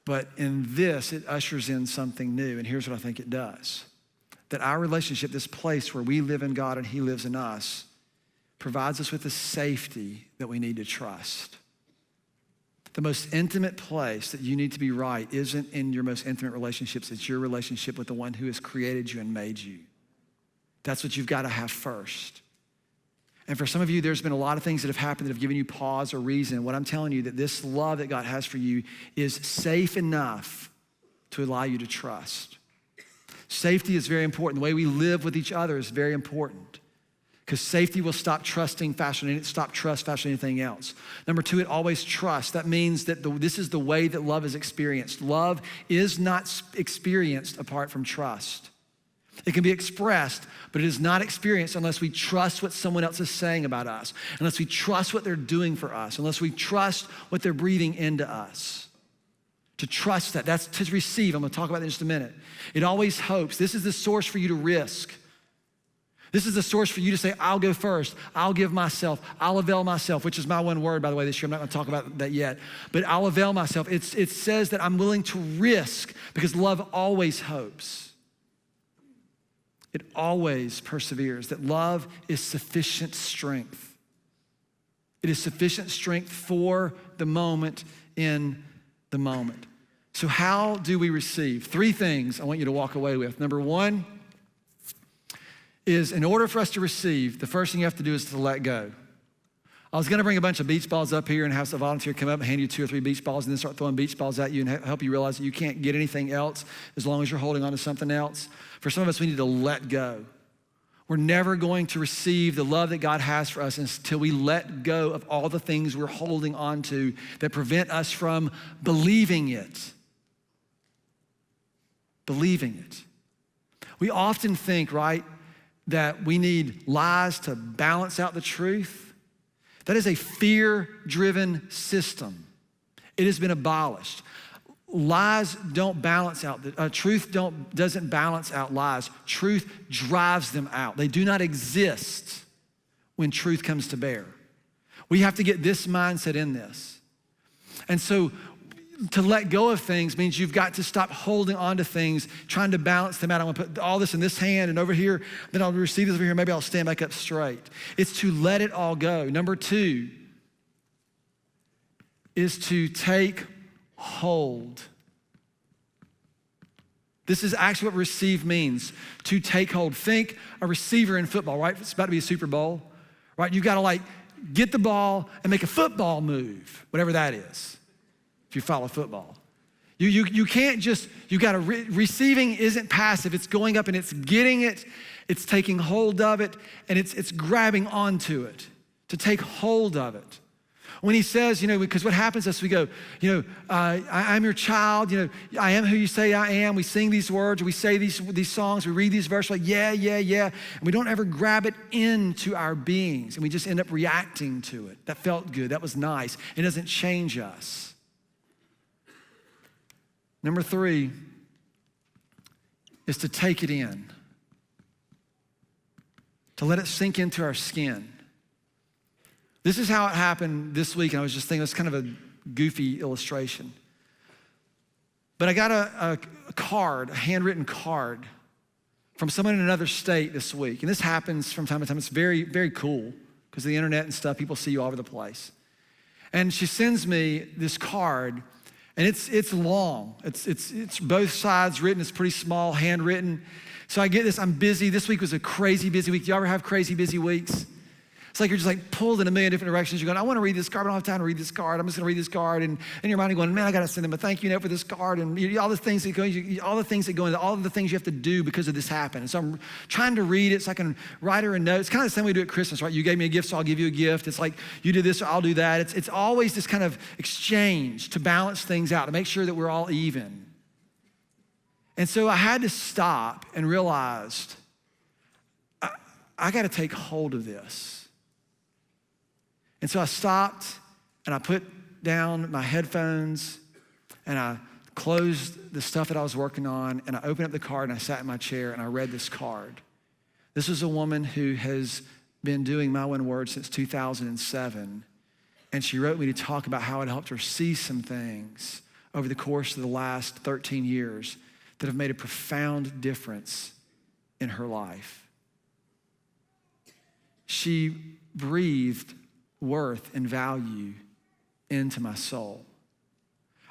F: But in this, it ushers in something new, and here's what I think it does. That our relationship, this place where we live in God and He lives in us, provides us with the safety that we need to trust. The most intimate place that you need to be right isn't in your most intimate relationships, it's your relationship with the one who has created you and made you. That's what you've got to have first. And for some of you, there's been a lot of things that have happened that have given you pause or reason. What I'm telling you, that this love that God has for you is safe enough to allow you to trust. Safety is very important. The way we live with each other is very important because safety will stop trusting faster than trust faster than anything else. Number two, it always trusts. That means that this is the way that love is experienced. Love is not experienced apart from trust. It can be expressed, but it is not experienced unless we trust what someone else is saying about us, unless we trust what they're doing for us, unless we trust what they're breathing into us. To trust that's to receive. I'm gonna talk about that in just a minute. It always hopes. This is the source for you to risk. This is the source for you to say, I'll go first. I'll give myself. I'll avail myself, which is my one word, by the way, this year. I'm not gonna talk about that yet. But I'll avail myself. It says that I'm willing to risk because love always hopes. It always perseveres, that love is sufficient strength. It is sufficient strength for the moment in the moment. So how do we receive? 3 things I want you to walk away with. Number 1 is in order for us to receive, the first thing you have to do is to let go. I was gonna bring a bunch of beach balls up here and have some volunteer come up and hand you 2 or 3 beach balls and then start throwing beach balls at you and help you realize that you can't get anything else as long as you're holding on to something else. For some of us, we need to let go. We're never going to receive the love that God has for us until we let go of all the things we're holding on to that prevent us from believing it. Believing it. We often think, right, that we need lies to balance out the truth. That is a fear-driven system. It has been abolished. Lies don't balance out. Truth doesn't balance out lies. Truth drives them out. They do not exist when truth comes to bear. We have to get this mindset in this. And so to let go of things means you've got to stop holding on to things, trying to balance them out. I'm gonna put all this in this hand and over here, then I'll receive this over here, maybe I'll stand back up straight. It's to let it all go. Number 2 is to take hold. This is actually what receive means, to take hold. Think a receiver in football, right? It's about to be a Super Bowl, right? You've got to get the ball and make a football move, whatever that is, if you follow football. You can't just, you got to, receiving isn't passive. It's going up and it's getting it, it's taking hold of it, and it's grabbing onto it, to take hold of it. When he says, because what happens is we go, I'm your child, I am who you say I am. We sing these words, we say these songs, we read these verses like, yeah. And we don't ever grab it into our beings and we just end up reacting to it. That felt good, that was nice. It doesn't change us. Number 3 is to take it in, to let it sink into our skin. This is how it happened this week, and I was just thinking, it's kind of a goofy illustration. But I got a card, a handwritten card from someone in another state this week. And this happens from time to time. It's very, very cool because of the internet and stuff. People see you all over the place. And she sends me this card, and it's long. It's both sides written. It's pretty small, handwritten. So I get this. I'm busy. This week was a crazy busy week. Do you ever have crazy busy weeks? It's like you're just pulled in a million different directions. You're going, I want to read this card, but I don't have time to read this card. I'm just going to read this card. And in your mind, you're going, man, I got to send them a thank you note for this card. And all the things that go into all the things you have to do because of this happened. And so I'm trying to read it so I can write her a note. It's kind of the same way we do at Christmas, right? You gave me a gift, so I'll give you a gift. It's like you do this, or I'll do that. It's always this kind of exchange to balance things out, to make sure that we're all even. And so I had to stop and realized I got to take hold of this. And so I stopped and I put down my headphones and I closed the stuff that I was working on and I opened up the card and I sat in my chair and I read this card. This was a woman who has been doing My One Word since 2007. And she wrote me to talk about how it helped her see some things over the course of the last 13 years that have made a profound difference in her life. She breathed worth and value into my soul.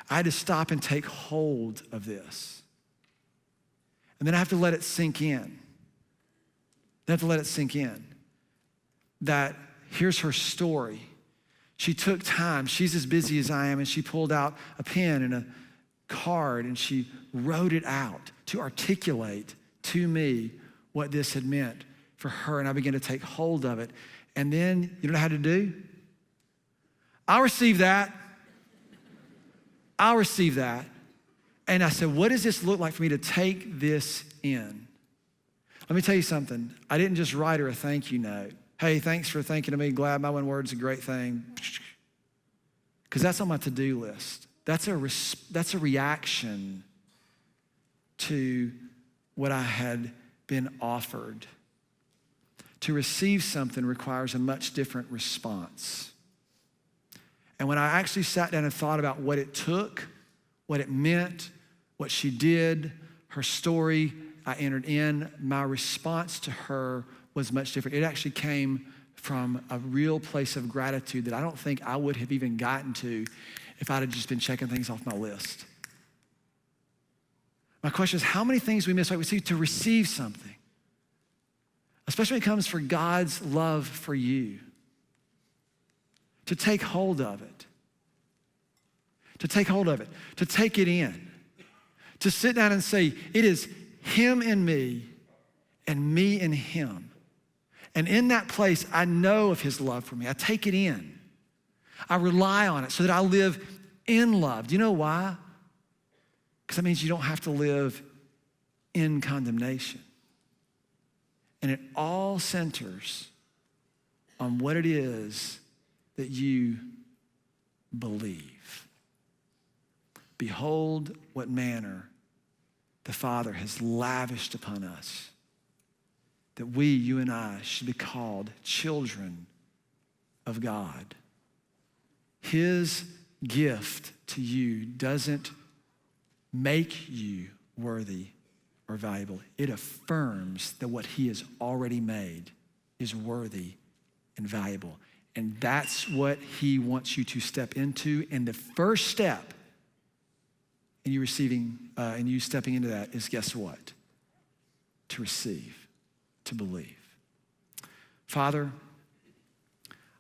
F: I had to stop and take hold of this. And then I have to let it sink in. I have to let it sink in. That here's her story. She took time. She's as busy as I am, and she pulled out a pen and a card and she wrote it out to articulate to me what this had meant for her, and I began to take hold of it. And then, you know what I had to do? I'll receive that. I'll receive that. And I said, what does this look like for me to take this in? Let me tell you something. I didn't just write her a thank you note. Hey, thanks for thinking of me. Glad my one word's a great thing. Because that's on my to-do list. That's a reaction to what I had been offered. To receive something requires a much different response. And when I actually sat down and thought about what it took, what it meant, what she did, her story, I entered in, my response to her was much different. It actually came from a real place of gratitude that I don't think I would have even gotten to if I'd have just been checking things off my list. My question is, how many things we miss? Like we see to receive something, especially when it comes for God's love for you, to take hold of it, to take it in, to sit down and say, it is him and me in him. And in that place, I know of his love for me. I take it in. I rely on it so that I live in love. Do you know why? Because that means you don't have to live in condemnation. And it all centers on what it is that you believe. Behold what manner the Father has lavished upon us, that we, you and I, should be called children of God. His gift to you doesn't make you worthy or valuable. It affirms that what he has already made is worthy and valuable. And that's what he wants you to step into. And the first step in you receiving, and you stepping into that is, guess what? To receive, to believe. Father,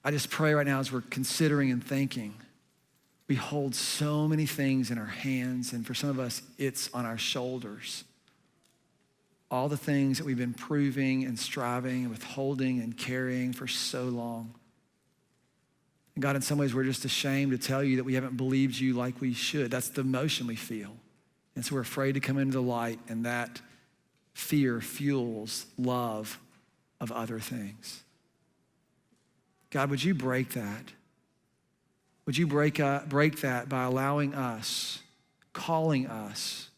F: I just pray right now as we're considering and thinking, we hold so many things in our hands, and for some of us, it's on our shoulders. All the things that we've been proving and striving and withholding and carrying for so long. And God, in some ways, we're just ashamed to tell you that we haven't believed you like we should. That's the emotion we feel. And so we're afraid to come into the light, and that fear fuels love of other things. God, would you break that? Would you break that by allowing us, calling us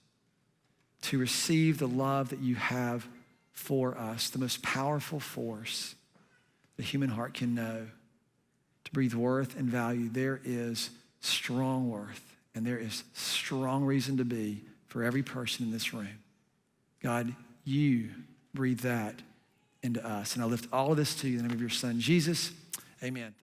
F: to receive the love that you have for us, the most powerful force the human heart can know, to breathe worth and value. There is strong worth, and there is strong reason to be for every person in this room. God, you breathe that into us. And I lift all of this to you in the name of your Son, Jesus. Amen.